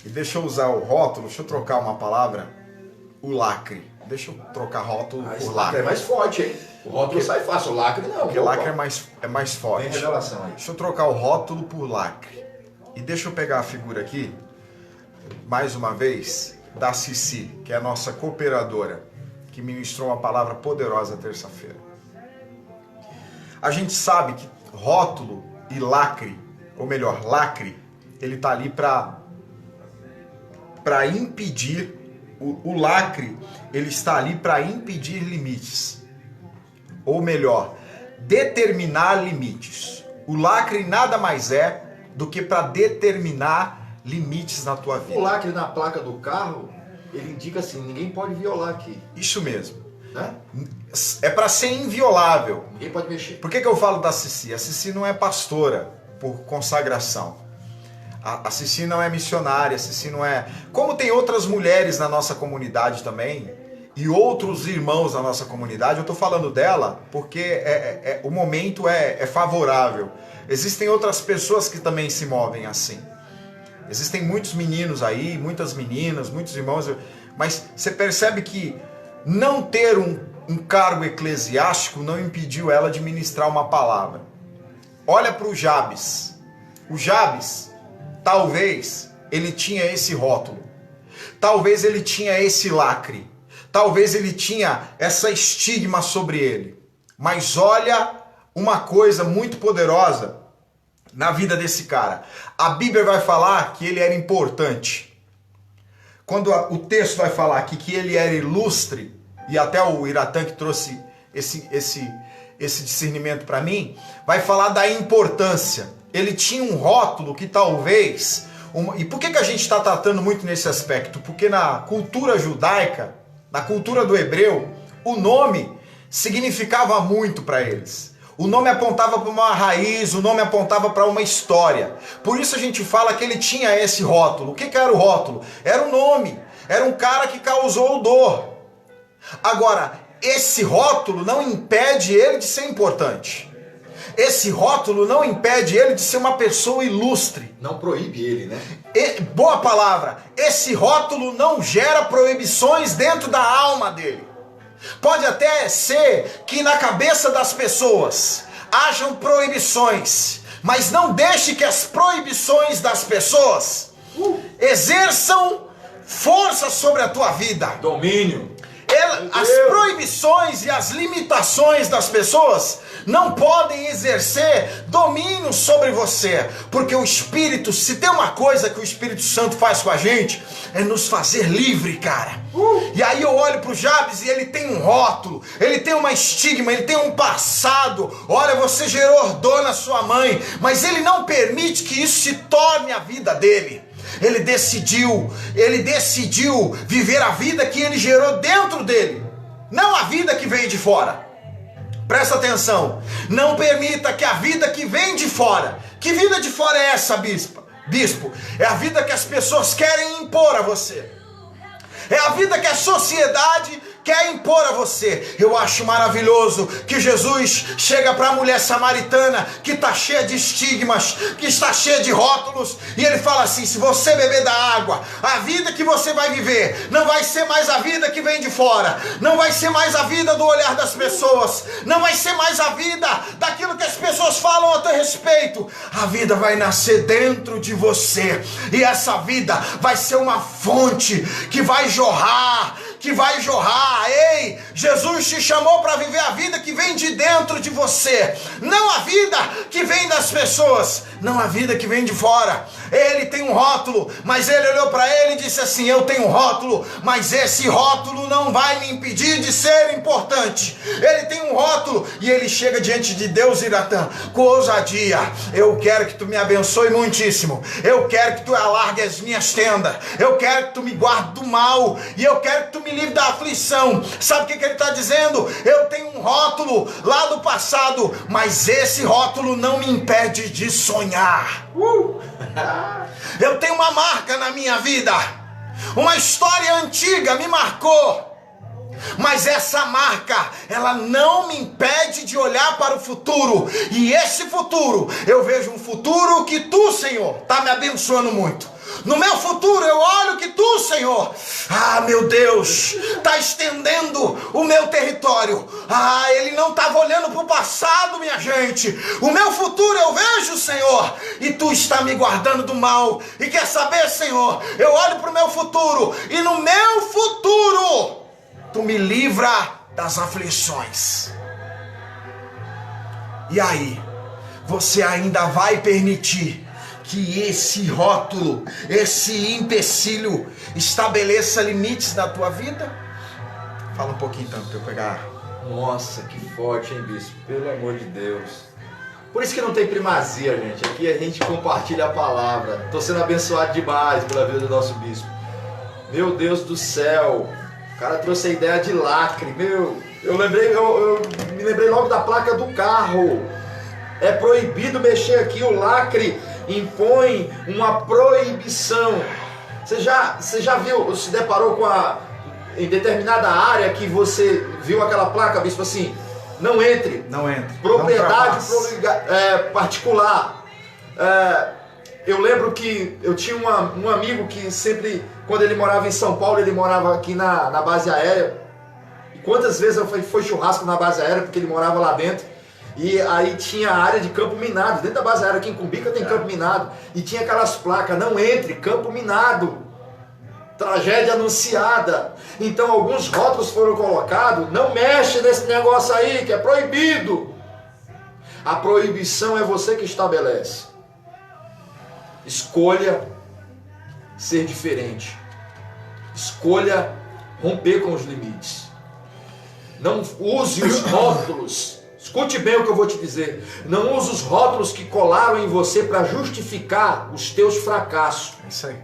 E deixa eu usar o rótulo, deixa eu trocar uma palavra, o lacre. Deixa eu trocar rótulo por lacre. É mais forte, hein? O rótulo sai fácil, o lacre não. Porque lacre é mais forte. Tem revelação aí. Deixa eu trocar o rótulo por lacre. E deixa eu pegar a figura aqui, mais uma vez, da Cici, que é a nossa cooperadora, que ministrou uma palavra poderosa terça-feira. A gente sabe que rótulo e lacre, ou melhor, lacre, ele tá ali para impedir, o lacre, ele está ali para impedir limites. Ou melhor, determinar limites. O lacre nada mais é do que para determinar limites na tua vida. O lacre na placa do carro, ele indica assim, ninguém pode violar aqui. Isso mesmo. Né? É para ser inviolável. Ninguém pode mexer. Por que eu falo da Cici? A Cici não é pastora por consagração. A Cici não é missionária, a Cici não é... Como tem outras mulheres na nossa comunidade também, e outros irmãos na nossa comunidade, eu estou falando dela porque o momento é favorável. Existem outras pessoas que também se movem assim. Existem muitos meninos aí, muitas meninas, muitos irmãos, mas você percebe que não ter um cargo eclesiástico não impediu ela de ministrar uma palavra. Olha para o Jabes. O Jabes, talvez ele tinha esse rótulo, talvez ele tinha esse lacre, talvez ele tinha essa estigma sobre ele. Mas olha uma coisa muito poderosa na vida desse cara. A Bíblia vai falar que ele era importante. Quando o texto vai falar aqui que ele era ilustre, e até o Iratã que trouxe esse discernimento para mim, vai falar da importância. Ele tinha um rótulo que talvez... E por que a gente está tratando muito nesse aspecto? Porque na cultura judaica, na cultura do hebreu, o nome significava muito para eles. O nome apontava para uma raiz, o nome apontava para uma história. Por isso a gente fala que ele tinha esse rótulo. O que era o rótulo? Era o nome. Era um cara que causou dor. Agora, esse rótulo não impede ele de ser importante. Esse rótulo não impede ele de ser uma pessoa ilustre. Não proíbe ele, né? Boa palavra. Esse rótulo não gera proibições dentro da alma dele. Pode até ser que na cabeça das pessoas hajam proibições, mas não deixe que as proibições das pessoas exerçam força sobre a tua vida. Domínio. As proibições e as limitações das pessoas não podem exercer domínio sobre você, porque o Espírito, se tem uma coisa que o Espírito Santo faz com a gente, é nos fazer livre, cara. E aí eu olho pro Jabes e ele tem um rótulo, ele tem uma estigma, ele tem um passado. Olha, você gerou dor na sua mãe, mas ele não permite que isso se torne a vida dele. Ele decidiu viver a vida que ele gerou dentro dele, não a vida que veio de fora. Presta atenção, não permita que a vida que vem de fora, que vida de fora é essa, bispo? É a vida que as pessoas querem impor a você. É a vida que a sociedade quer impor a você. Eu acho maravilhoso que Jesus chega para a mulher samaritana que está cheia de estigmas, que está cheia de rótulos, e ele fala assim: se você beber da água, a vida que você vai viver não vai ser mais a vida que vem de fora, não vai ser mais a vida do olhar das pessoas, não vai ser mais a vida daquilo que as pessoas falam a teu respeito. A vida vai nascer dentro de você, e essa vida vai ser uma fonte que vai jorrar, que vai jorrar. Ei, Jesus te chamou para viver a vida que vem de dentro de você, não a vida que vem das pessoas, não a vida que vem de fora. Ele tem um rótulo, mas ele olhou para ele e disse assim: eu tenho um rótulo, mas esse rótulo não vai me impedir de ser importante. Ele tem um rótulo, e ele chega diante de Deus, Iratã, com ousadia: eu quero que tu me abençoe muitíssimo, eu quero que tu alargue as minhas tendas, eu quero que tu me guarde do mal, e eu quero que tu me livre da aflição. Sabe o que ele está dizendo? Eu tenho um rótulo lá do passado, mas esse rótulo não me impede de sonhar. Eu tenho uma marca na minha vida, uma história antiga me marcou, mas essa marca, ela não me impede de olhar para o futuro. E esse futuro, eu vejo um futuro que tu, Senhor, está me abençoando muito. No meu futuro eu olho que tu, Senhor, meu Deus, está estendendo o meu território. Ele não estava olhando para o passado, minha gente. O meu futuro eu vejo, Senhor, e tu está me guardando do mal. E quer saber, Senhor, eu olho para o meu futuro, e no meu futuro tu me livra das aflições. E aí, você ainda vai permitir que esse rótulo, esse empecilho estabeleça limites na tua vida? Fala um pouquinho então, para eu pegar. Nossa, que forte, hein, bispo? Pelo amor de Deus. Por isso que não tem primazia, gente. Aqui a gente compartilha a palavra. Estou sendo abençoado demais pela vida do nosso bispo. Meu Deus do céu. O cara trouxe a ideia de lacre. Eu me lembrei logo da placa do carro. É proibido mexer aqui, o lacre impõe uma proibição. Você já viu, se deparou em determinada área que você viu aquela placa, bispo, assim: não entre. Não entre. Propriedade particular. Eu lembro que eu tinha um amigo que sempre, quando ele morava em São Paulo, ele morava aqui na base aérea. E quantas vezes foi churrasco na base aérea, porque ele morava lá dentro. E aí tinha a área de campo minado. Dentro da base aérea aqui em Cumbica tem campo minado. E tinha aquelas placas: não entre, campo minado. Tragédia anunciada. Então alguns rótulos foram colocados: não mexe nesse negócio aí, que é proibido. A proibição é você que estabelece. Escolha ser diferente. Escolha romper com os limites. Não use os rótulos. Escute bem o que eu vou te dizer. Não use os rótulos que colaram em você para justificar os teus fracassos. É isso aí.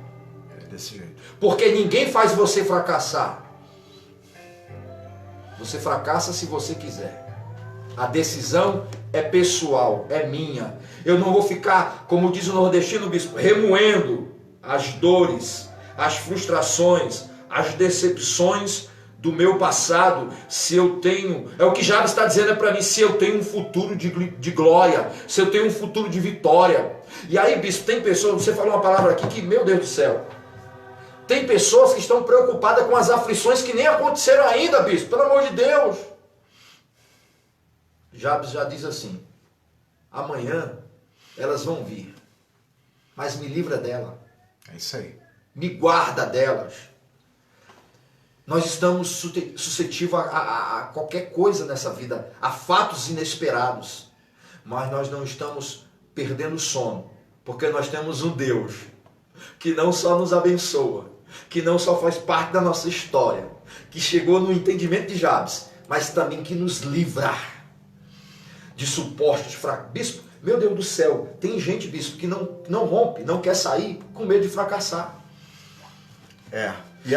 É desse jeito. Porque ninguém faz você fracassar. Você fracassa se você quiser. A decisão é pessoal, é minha. Eu não vou ficar, como diz o nordestino, bispo, remoendo as dores, as frustrações, as decepções do meu passado. Se eu tenho, é o que Jabes está dizendo para mim, se eu tenho um futuro de glória, se eu tenho um futuro de vitória. E aí, bispo, tem pessoas, você falou uma palavra aqui que, meu Deus do céu, tem pessoas que estão preocupadas com as aflições que nem aconteceram ainda, bispo, pelo amor de Deus. Jabes já diz assim: amanhã elas vão vir, mas me livra dela. É isso aí. Me guarda delas. Nós estamos suscetíveis a qualquer coisa nessa vida, a fatos inesperados. Mas nós não estamos perdendo sono, porque nós temos um Deus que não só nos abençoa, que não só faz parte da nossa história, que chegou no entendimento de Jabes, mas também que nos livra de supostos fracassos. Bispo, meu Deus do céu, tem gente, bispo, que não rompe, não quer sair com medo de fracassar.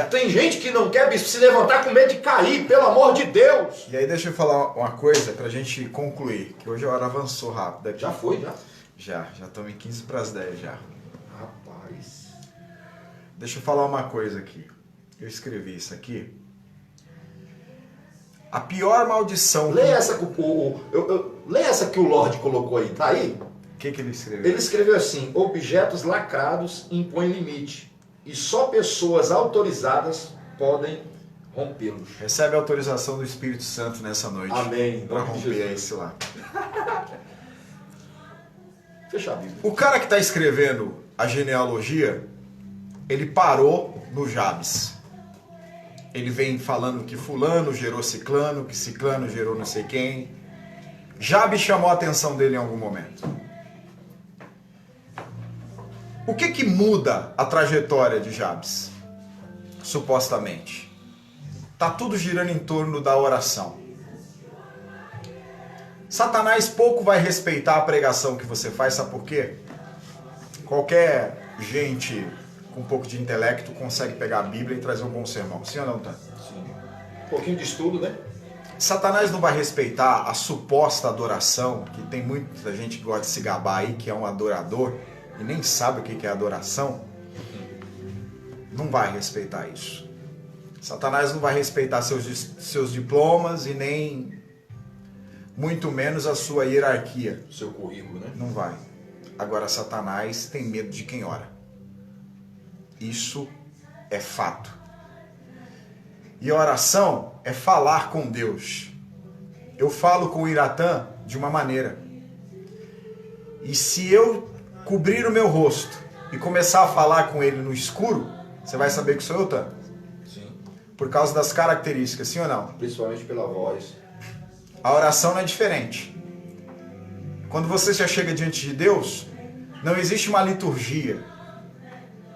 Tem gente que não quer, bispo, se levantar com medo de cair, pelo amor de Deus. E aí deixa eu falar uma coisa pra gente concluir, que hoje a hora avançou rápido aqui. Já foi, já? Já estamos em 15 para as 10 já. Rapaz. Deixa eu falar uma coisa aqui. Eu escrevi isso aqui. A pior maldição. Lê essa que o Lorde colocou aí, tá aí? O que ele escreveu? Ele escreveu assim: objetos lacrados impõem limite, e só pessoas autorizadas podem rompê-los. Recebe a autorização do Espírito Santo nessa noite. Amém. Para romper esse lá. Fecha a Bíblia. O cara que está escrevendo a genealogia, ele parou no Jabes. Ele vem falando que fulano gerou ciclano, que ciclano gerou não sei quem. Jabes chamou a atenção dele em algum momento. O que muda a trajetória de Jabes? Supostamente. Tá tudo girando em torno da oração. Satanás pouco vai respeitar a pregação que você faz, sabe por quê? Qualquer gente com um pouco de intelecto consegue pegar a Bíblia e trazer um bom sermão. Sim ou não, Tan? Sim. Um pouquinho de estudo, né? Satanás não vai respeitar a suposta adoração, que tem muita gente que gosta de se gabar aí, que é um adorador, e nem sabe o que é adoração. Não vai respeitar isso. Satanás não vai respeitar seus diplomas e nem, muito menos, a sua hierarquia. Seu currículo, né? Não vai. Agora, Satanás tem medo de quem ora. Isso é fato. E a oração é falar com Deus. Eu falo com o Iratã de uma maneira. E se eu cobrir o meu rosto e começar a falar com ele no escuro, você vai saber que sou eu, Tan. Sim. Por causa das características, sim ou não? Principalmente pela voz. A oração não é diferente. Quando você já chega diante de Deus, não existe uma liturgia.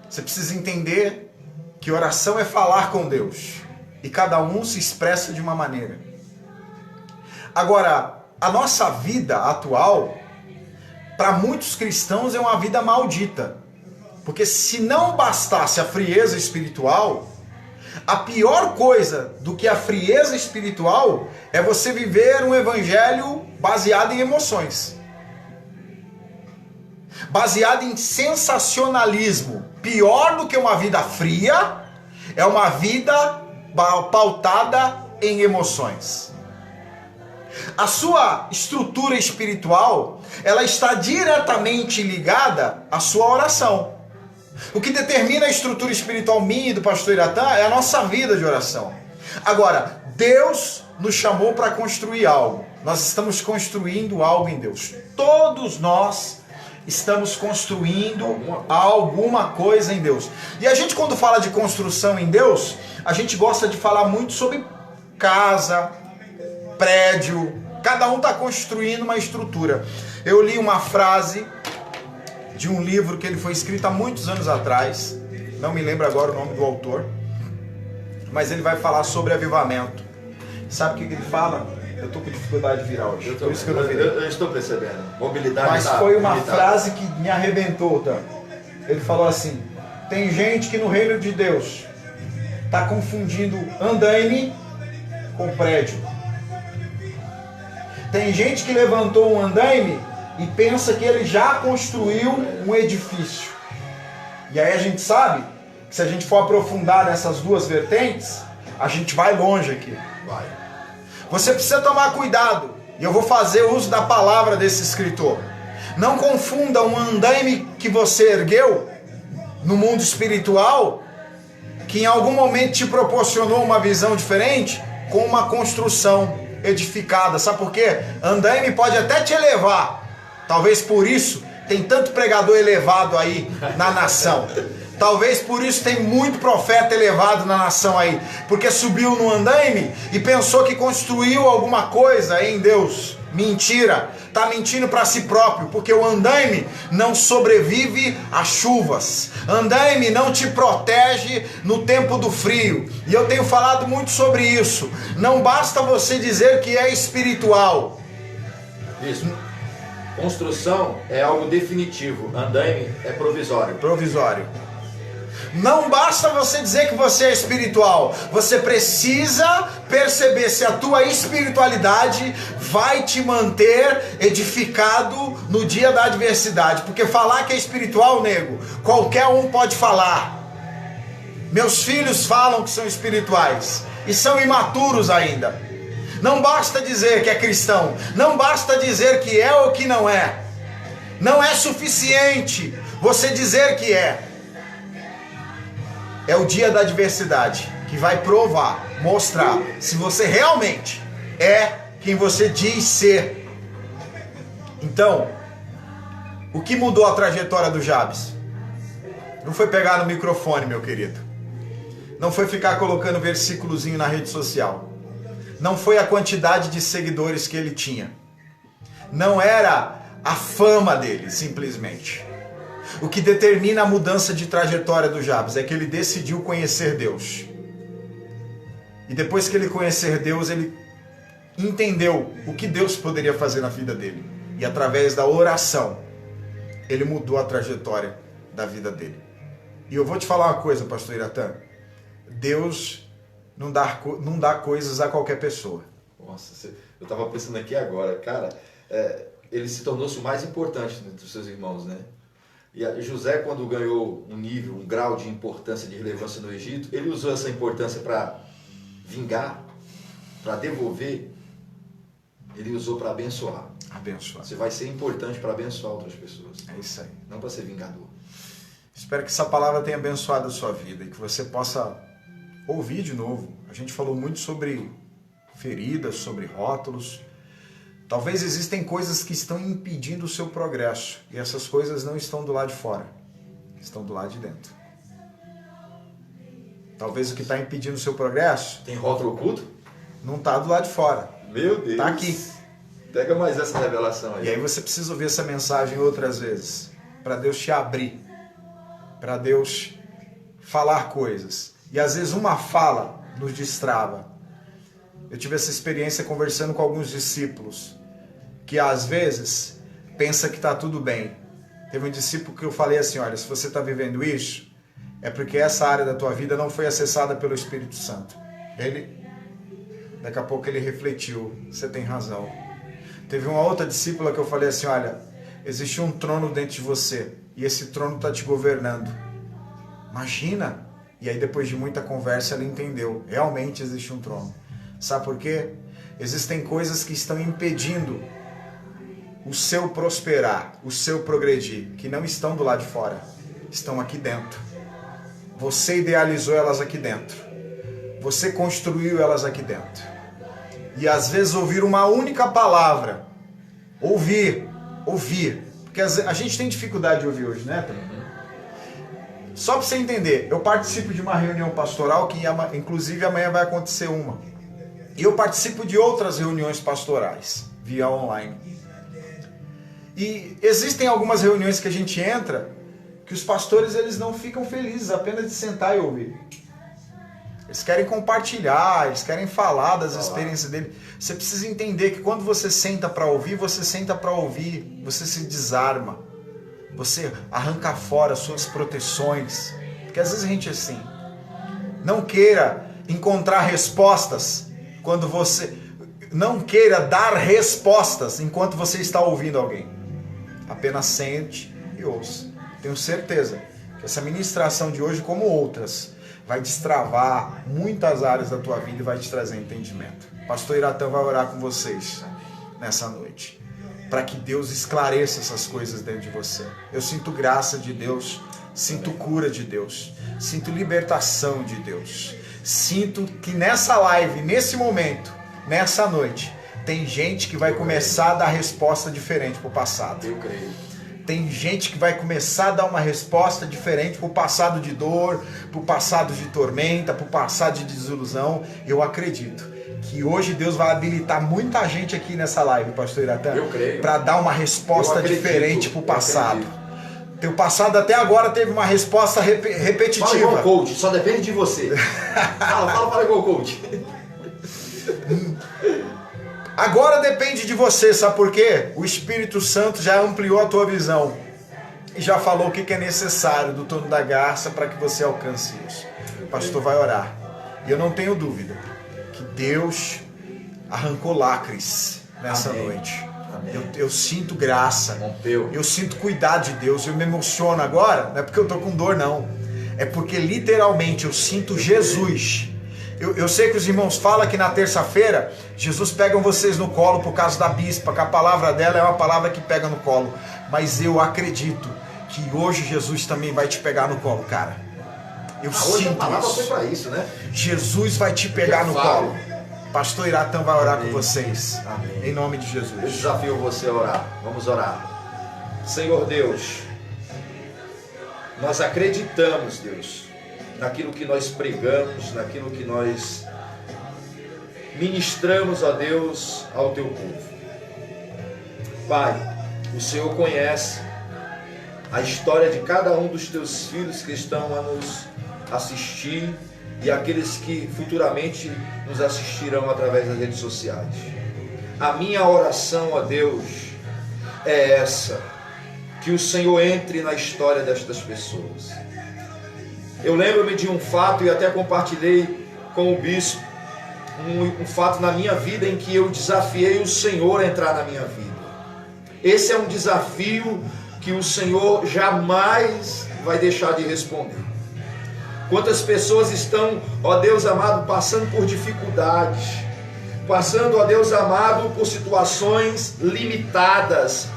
Você precisa entender que oração é falar com Deus. E cada um se expressa de uma maneira. Agora, a nossa vida atual, para muitos cristãos, é uma vida maldita. Porque se não bastasse a frieza espiritual, a pior coisa do que a frieza espiritual é você viver um evangelho baseado em emoções. Baseado em sensacionalismo. Pior do que uma vida fria é uma vida pautada em emoções. A sua estrutura espiritual, ela está diretamente ligada à sua oração. O que determina a estrutura espiritual minha e do pastor Iratã é a nossa vida de oração. Agora, Deus nos chamou para construir algo. Nós estamos construindo algo em Deus. Todos nós estamos construindo alguma coisa em Deus. E a gente, quando fala de construção em Deus, a gente gosta de falar muito sobre casa, prédio. Cada um está construindo uma estrutura. Eu li uma frase de um livro que ele foi escrito há muitos anos atrás. Não me lembro agora o nome do autor. Mas ele vai falar sobre avivamento. Sabe o que ele fala? Eu estou com dificuldade de virar hoje. Por isso que eu não virei. Eu estou percebendo. Mobilidade. Mas foi uma frase que me arrebentou, tá? Ele falou assim: tem gente que no reino de Deus está confundindo andaime com prédio. Tem gente que levantou um andaime e pensa que ele já construiu um edifício. E aí a gente sabe que se a gente for aprofundar nessas duas vertentes, a gente vai longe aqui. Vai. Você precisa tomar cuidado. E eu vou fazer uso da palavra desse escritor. Não confunda um andaime que você ergueu no mundo espiritual, que em algum momento te proporcionou uma visão diferente, com uma construção edificada. Sabe por quê? Andaime pode até te elevar. Talvez por isso tem tanto pregador elevado aí na nação. Talvez por isso tem muito profeta elevado na nação aí. Porque subiu no andaime e pensou que construiu alguma coisa em Deus. Mentira. Está mentindo para si próprio. Porque o andaime não sobrevive a chuvas. Andaime não te protege no tempo do frio. E eu tenho falado muito sobre isso. Não basta você dizer que é espiritual. Isso. Construção é algo definitivo. Andaime é provisório. Provisório. Não basta você dizer que você é espiritual. Você precisa perceber se a tua espiritualidade vai te manter edificado no dia da adversidade. Porque falar que é espiritual, nego, qualquer um pode falar. Meus filhos falam que são espirituais e são imaturos ainda. Não basta dizer que é cristão. Não basta dizer que é ou que não é. Não é suficiente você dizer que é. É o dia da adversidade que vai provar, mostrar se você realmente é quem você diz ser. Então, o que mudou a trajetória do Jabes? Não foi pegar no microfone, meu querido. Não foi ficar colocando versículozinho na rede social. Não foi a quantidade de seguidores que ele tinha. Não era a fama dele, simplesmente. O que determina a mudança de trajetória do Jabes é que ele decidiu conhecer Deus. E depois que ele conhecer Deus, ele entendeu o que Deus poderia fazer na vida dele. E através da oração, ele mudou a trajetória da vida dele. E eu vou te falar uma coisa, pastor Iratã. Deus não dá coisas a qualquer pessoa. Nossa, eu estava pensando aqui agora, cara, ele se tornou-se o mais importante dos seus irmãos, né? E José, quando ganhou um nível, um grau de importância, de relevância no Egito, ele usou essa importância para vingar, para devolver, ele usou para abençoar. Abençoar. Você vai ser importante para abençoar outras pessoas. É isso aí. Não para ser vingador. Espero que essa palavra tenha abençoado a sua vida e que você possa ouvir de novo. A gente falou muito sobre feridas, sobre rótulos. Talvez existem coisas que estão impedindo o seu progresso. E essas coisas não estão do lado de fora. Estão do lado de dentro. Talvez o que está impedindo o seu progresso... Tem rótulo oculto? Não está do lado de fora. Meu Deus. Está aqui. Pega mais essa revelação aí. E aí você precisa ouvir essa mensagem outras vezes. Para Deus te abrir. Para Deus falar coisas. E às vezes uma fala nos destrava. Eu tive essa experiência conversando com alguns discípulos. Que às vezes pensa que está tudo bem. Teve um discípulo que eu falei assim, olha, se você está vivendo isso, é porque essa área da tua vida não foi acessada pelo Espírito Santo. Daqui a pouco ele refletiu, você tem razão. Teve uma outra discípula que eu falei assim, olha, existe um trono dentro de você e esse trono está te governando. Imagina! E aí depois de muita conversa ela entendeu, realmente existe um trono. Sabe por quê? Existem coisas que estão impedindo o seu prosperar, o seu progredir, que não estão do lado de fora, estão aqui dentro. Você idealizou elas aqui dentro. Você construiu elas aqui dentro. E às vezes ouvir uma única palavra, ouvir, porque a gente tem dificuldade de ouvir hoje, né? Só para você entender, eu participo de uma reunião pastoral que inclusive amanhã vai acontecer uma. E eu participo de outras reuniões pastorais, via online. E existem algumas reuniões que a gente entra, que os pastores eles não ficam felizes apenas de sentar e ouvir. Eles querem compartilhar, eles querem falar das experiências dele. Você precisa entender que quando você senta para ouvir, você se desarma. Você arranca fora suas proteções. Porque às vezes a gente é assim. Não queira encontrar respostas quando você... Não queira dar respostas enquanto você está ouvindo alguém. Apenas sente e ouça. Tenho certeza que essa ministração de hoje, como outras, vai destravar muitas áreas da tua vida e vai te trazer entendimento. Pastor Iratã vai orar com vocês nessa noite, para que Deus esclareça essas coisas dentro de você. Eu sinto graça de Deus, sinto cura de Deus, sinto libertação de Deus. Sinto que nessa live, nesse momento, nessa noite, tem gente que vai começar a dar resposta diferente para o passado. Eu creio. Tem gente que vai começar a dar uma resposta diferente para o passado de dor, para o passado de tormenta, para o passado de desilusão. Eu acredito que hoje Deus vai habilitar muita gente aqui nessa live, pastor Iratã, para dar uma resposta diferente para o passado. Teu passado até agora teve uma resposta repetitiva. Fala igual coach, só depende de você. fala igual coach. Agora depende de você, sabe por quê? O Espírito Santo já ampliou a tua visão e já falou o que é necessário do torno da garça para que você alcance isso. O pastor vai orar. E eu não tenho dúvida que Deus arrancou lacres nessa noite. Eu sinto graça, eu sinto cuidado de Deus, eu me emociono agora, não é porque eu tô com dor não, é porque literalmente eu sinto Jesus Eu sei que os irmãos falam que na terça-feira Jesus pega vocês no colo por causa da bispa, que a palavra dela é uma palavra que pega no colo. Mas eu acredito que hoje Jesus também vai te pegar no colo, cara. Eu Hoje sinto a palavra isso. foi para isso, né? Jesus vai te pegar no colo. Pastor Iratã vai orar com vocês. Amém. Em nome de Jesus. Eu desafio você a orar. Vamos orar. Senhor Deus, nós acreditamos, Deus, naquilo que nós pregamos, naquilo que nós ministramos, ó Deus, ao teu povo. Pai, o Senhor conhece a história de cada um dos teus filhos que estão a nos assistir e aqueles que futuramente nos assistirão através das redes sociais. A minha oração, ó Deus, é essa: que o Senhor entre na história destas pessoas. Eu lembro-me de um fato, e até compartilhei com o bispo, um fato na minha vida em que eu desafiei o Senhor a entrar na minha vida. Esse é um desafio que o Senhor jamais vai deixar de responder. Quantas pessoas estão, ó Deus amado, passando por dificuldades, passando, ó Deus amado, por situações limitadas,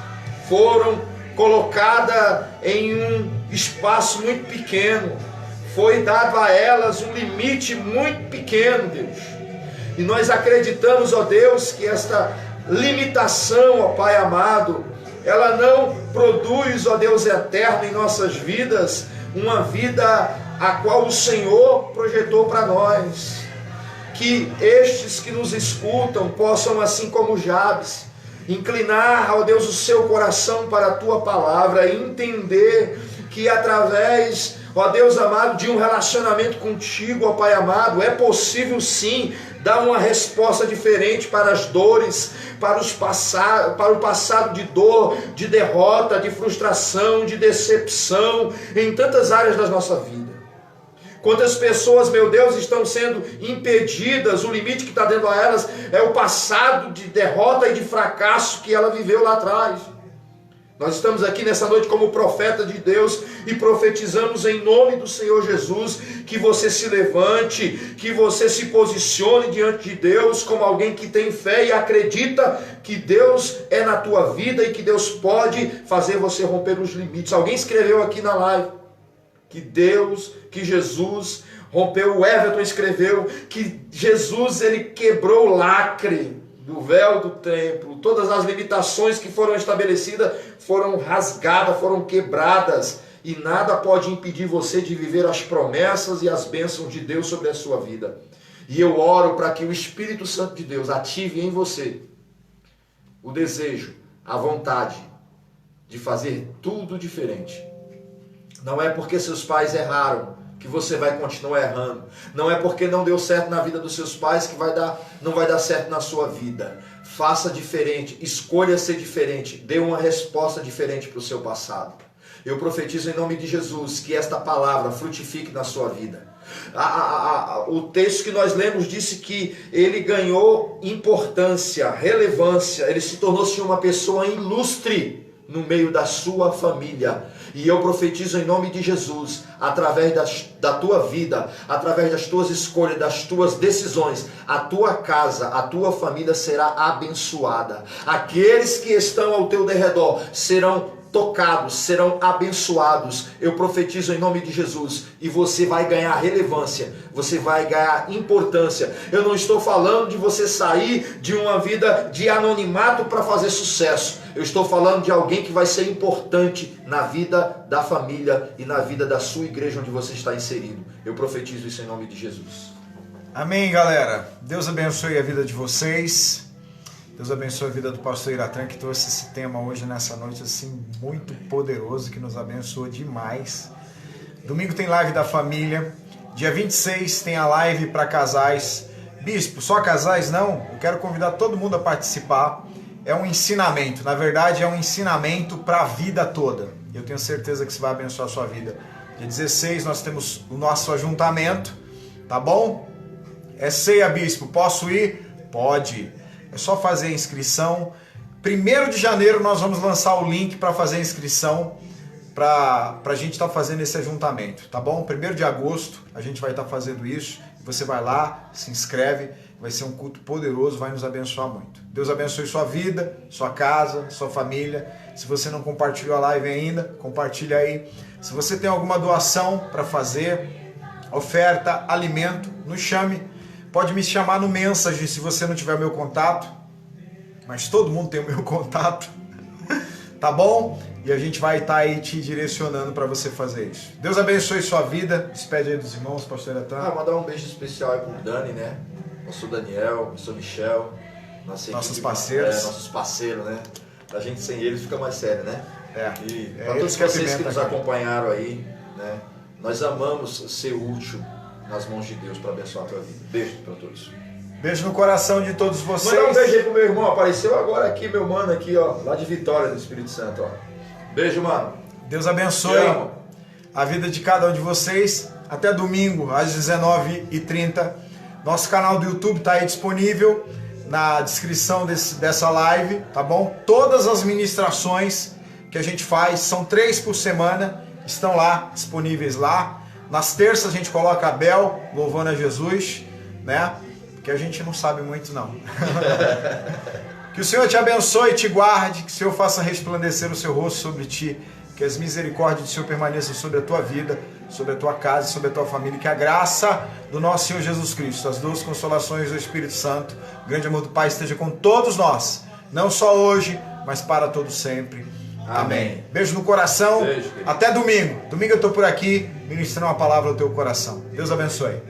foram colocadas em um espaço muito pequeno, foi dado a elas um limite muito pequeno, Deus. E nós acreditamos, ó Deus, que esta limitação, ó Pai amado, ela não produz, ó Deus eterno, em nossas vidas, uma vida a qual o Senhor projetou para nós. Que estes que nos escutam possam, assim como Jabes, inclinar, ó Deus, o seu coração para a tua palavra e entender que através, ó Deus amado, de um relacionamento contigo, ó Pai amado, é possível sim dar uma resposta diferente para as dores, para o passado de dor, de derrota, de frustração, de decepção, em tantas áreas da nossa vida. Quantas pessoas, meu Deus, estão sendo impedidas, o limite que está dando a elas é o passado de derrota e de fracasso que ela viveu lá atrás. Nós estamos aqui nessa noite como profeta de Deus e profetizamos em nome do Senhor Jesus que você se levante, que você se posicione diante de Deus como alguém que tem fé e acredita que Deus é na tua vida e que Deus pode fazer você romper os limites. Alguém escreveu aqui na live que Deus, que Jesus rompeu, o Everton escreveu que Jesus, ele quebrou o lacre do véu do templo, todas as limitações que foram estabelecidas foram rasgadas, foram quebradas, e nada pode impedir você de viver as promessas e as bênçãos de Deus sobre a sua vida. E eu oro para que o Espírito Santo de Deus ative em você o desejo, a vontade de fazer tudo diferente. Não é porque seus pais erraram que você vai continuar errando. Não é porque não deu certo na vida dos seus pais que não vai dar certo na sua vida. Faça diferente, escolha ser diferente, dê uma resposta diferente para o seu passado. Eu profetizo em nome de Jesus que esta palavra frutifique na sua vida. O texto que nós lemos disse que ele ganhou importância, relevância, ele se tornou-se uma pessoa ilustre no meio da sua família. E eu profetizo em nome de Jesus, através da tua vida, através das tuas escolhas, das tuas decisões, a tua casa, a tua família será abençoada. Aqueles que estão ao teu derredor serão tocados, serão abençoados. Eu profetizo em nome de Jesus, e você vai ganhar relevância, você vai ganhar importância. Eu não estou falando de você sair de uma vida de anonimato para fazer sucesso. Eu estou falando de alguém que vai ser importante na vida da família e na vida da sua igreja onde você está inserido. Eu profetizo isso em nome de Jesus. Amém, galera. Deus abençoe a vida de vocês. Deus abençoe a vida do pastor Iratã, que trouxe esse tema hoje, nessa noite, assim, muito poderoso, que nos abençoou demais. Domingo tem live da família. Dia 26 tem a live para casais. Bispo, só casais não? Eu quero convidar todo mundo a participar. É um ensinamento, na verdade é um ensinamento para a vida toda. Eu tenho certeza que isso vai abençoar a sua vida. Dia 16 nós temos o nosso ajuntamento, tá bom? É ceia, bispo, posso ir? Pode. É só fazer a inscrição. 1º de janeiro nós vamos lançar o link para fazer a inscrição, para a gente estar fazendo esse ajuntamento, tá bom? 1º de agosto a gente vai estar fazendo isso. Você vai lá, se inscreve, vai ser um culto poderoso, vai nos abençoar muito. Deus abençoe sua vida, sua casa, sua família. Se você não compartilhou a live ainda, compartilha aí. Se você tem alguma doação para fazer, oferta, alimento, nos chame. Pode me chamar no mensagem se você não tiver meu contato. Mas todo mundo tem o meu contato. Tá bom? E a gente vai estar aí te direcionando para você fazer isso. Deus abençoe sua vida. Despede aí dos irmãos, pastor Etan. Mandar um beijo especial aí pro Dani, né? Pastor Daniel, pastor Michel. Nossos parceiros. Nossos parceiros, né? A gente sem eles fica mais sério, né? E para todos todos vocês que nos acompanharam aí, né? Nós amamos ser útil nas mãos de Deus para abençoar a tua vida. Beijo para todos. Beijo no coração de todos vocês. Manda um beijo aí pro meu irmão. Apareceu agora aqui, meu mano, aqui, ó. Lá de Vitória, do Espírito Santo, ó. Beijo, mano. Deus abençoe a vida de cada um de vocês. Até domingo, às 19h30. Nosso canal do YouTube está aí disponível na descrição dessa live, tá bom? Todas as ministrações que a gente faz, são 3 por semana, estão lá, disponíveis lá. Nas terças a gente coloca a Bel, louvando a Jesus, né? Que a gente não sabe muito não. Que o Senhor te abençoe e te guarde, que o Senhor faça resplandecer o seu rosto sobre ti, que as misericórdias do Senhor permaneçam sobre a tua vida, sobre a tua casa e sobre a tua família, que a graça do nosso Senhor Jesus Cristo, as duas consolações do Espírito Santo, o grande amor do Pai esteja com todos nós, não só hoje, mas para todo sempre. Amém. Beijo no coração. Beijo, até domingo. Domingo eu estou por aqui ministrando uma palavra ao teu coração. Deus abençoe.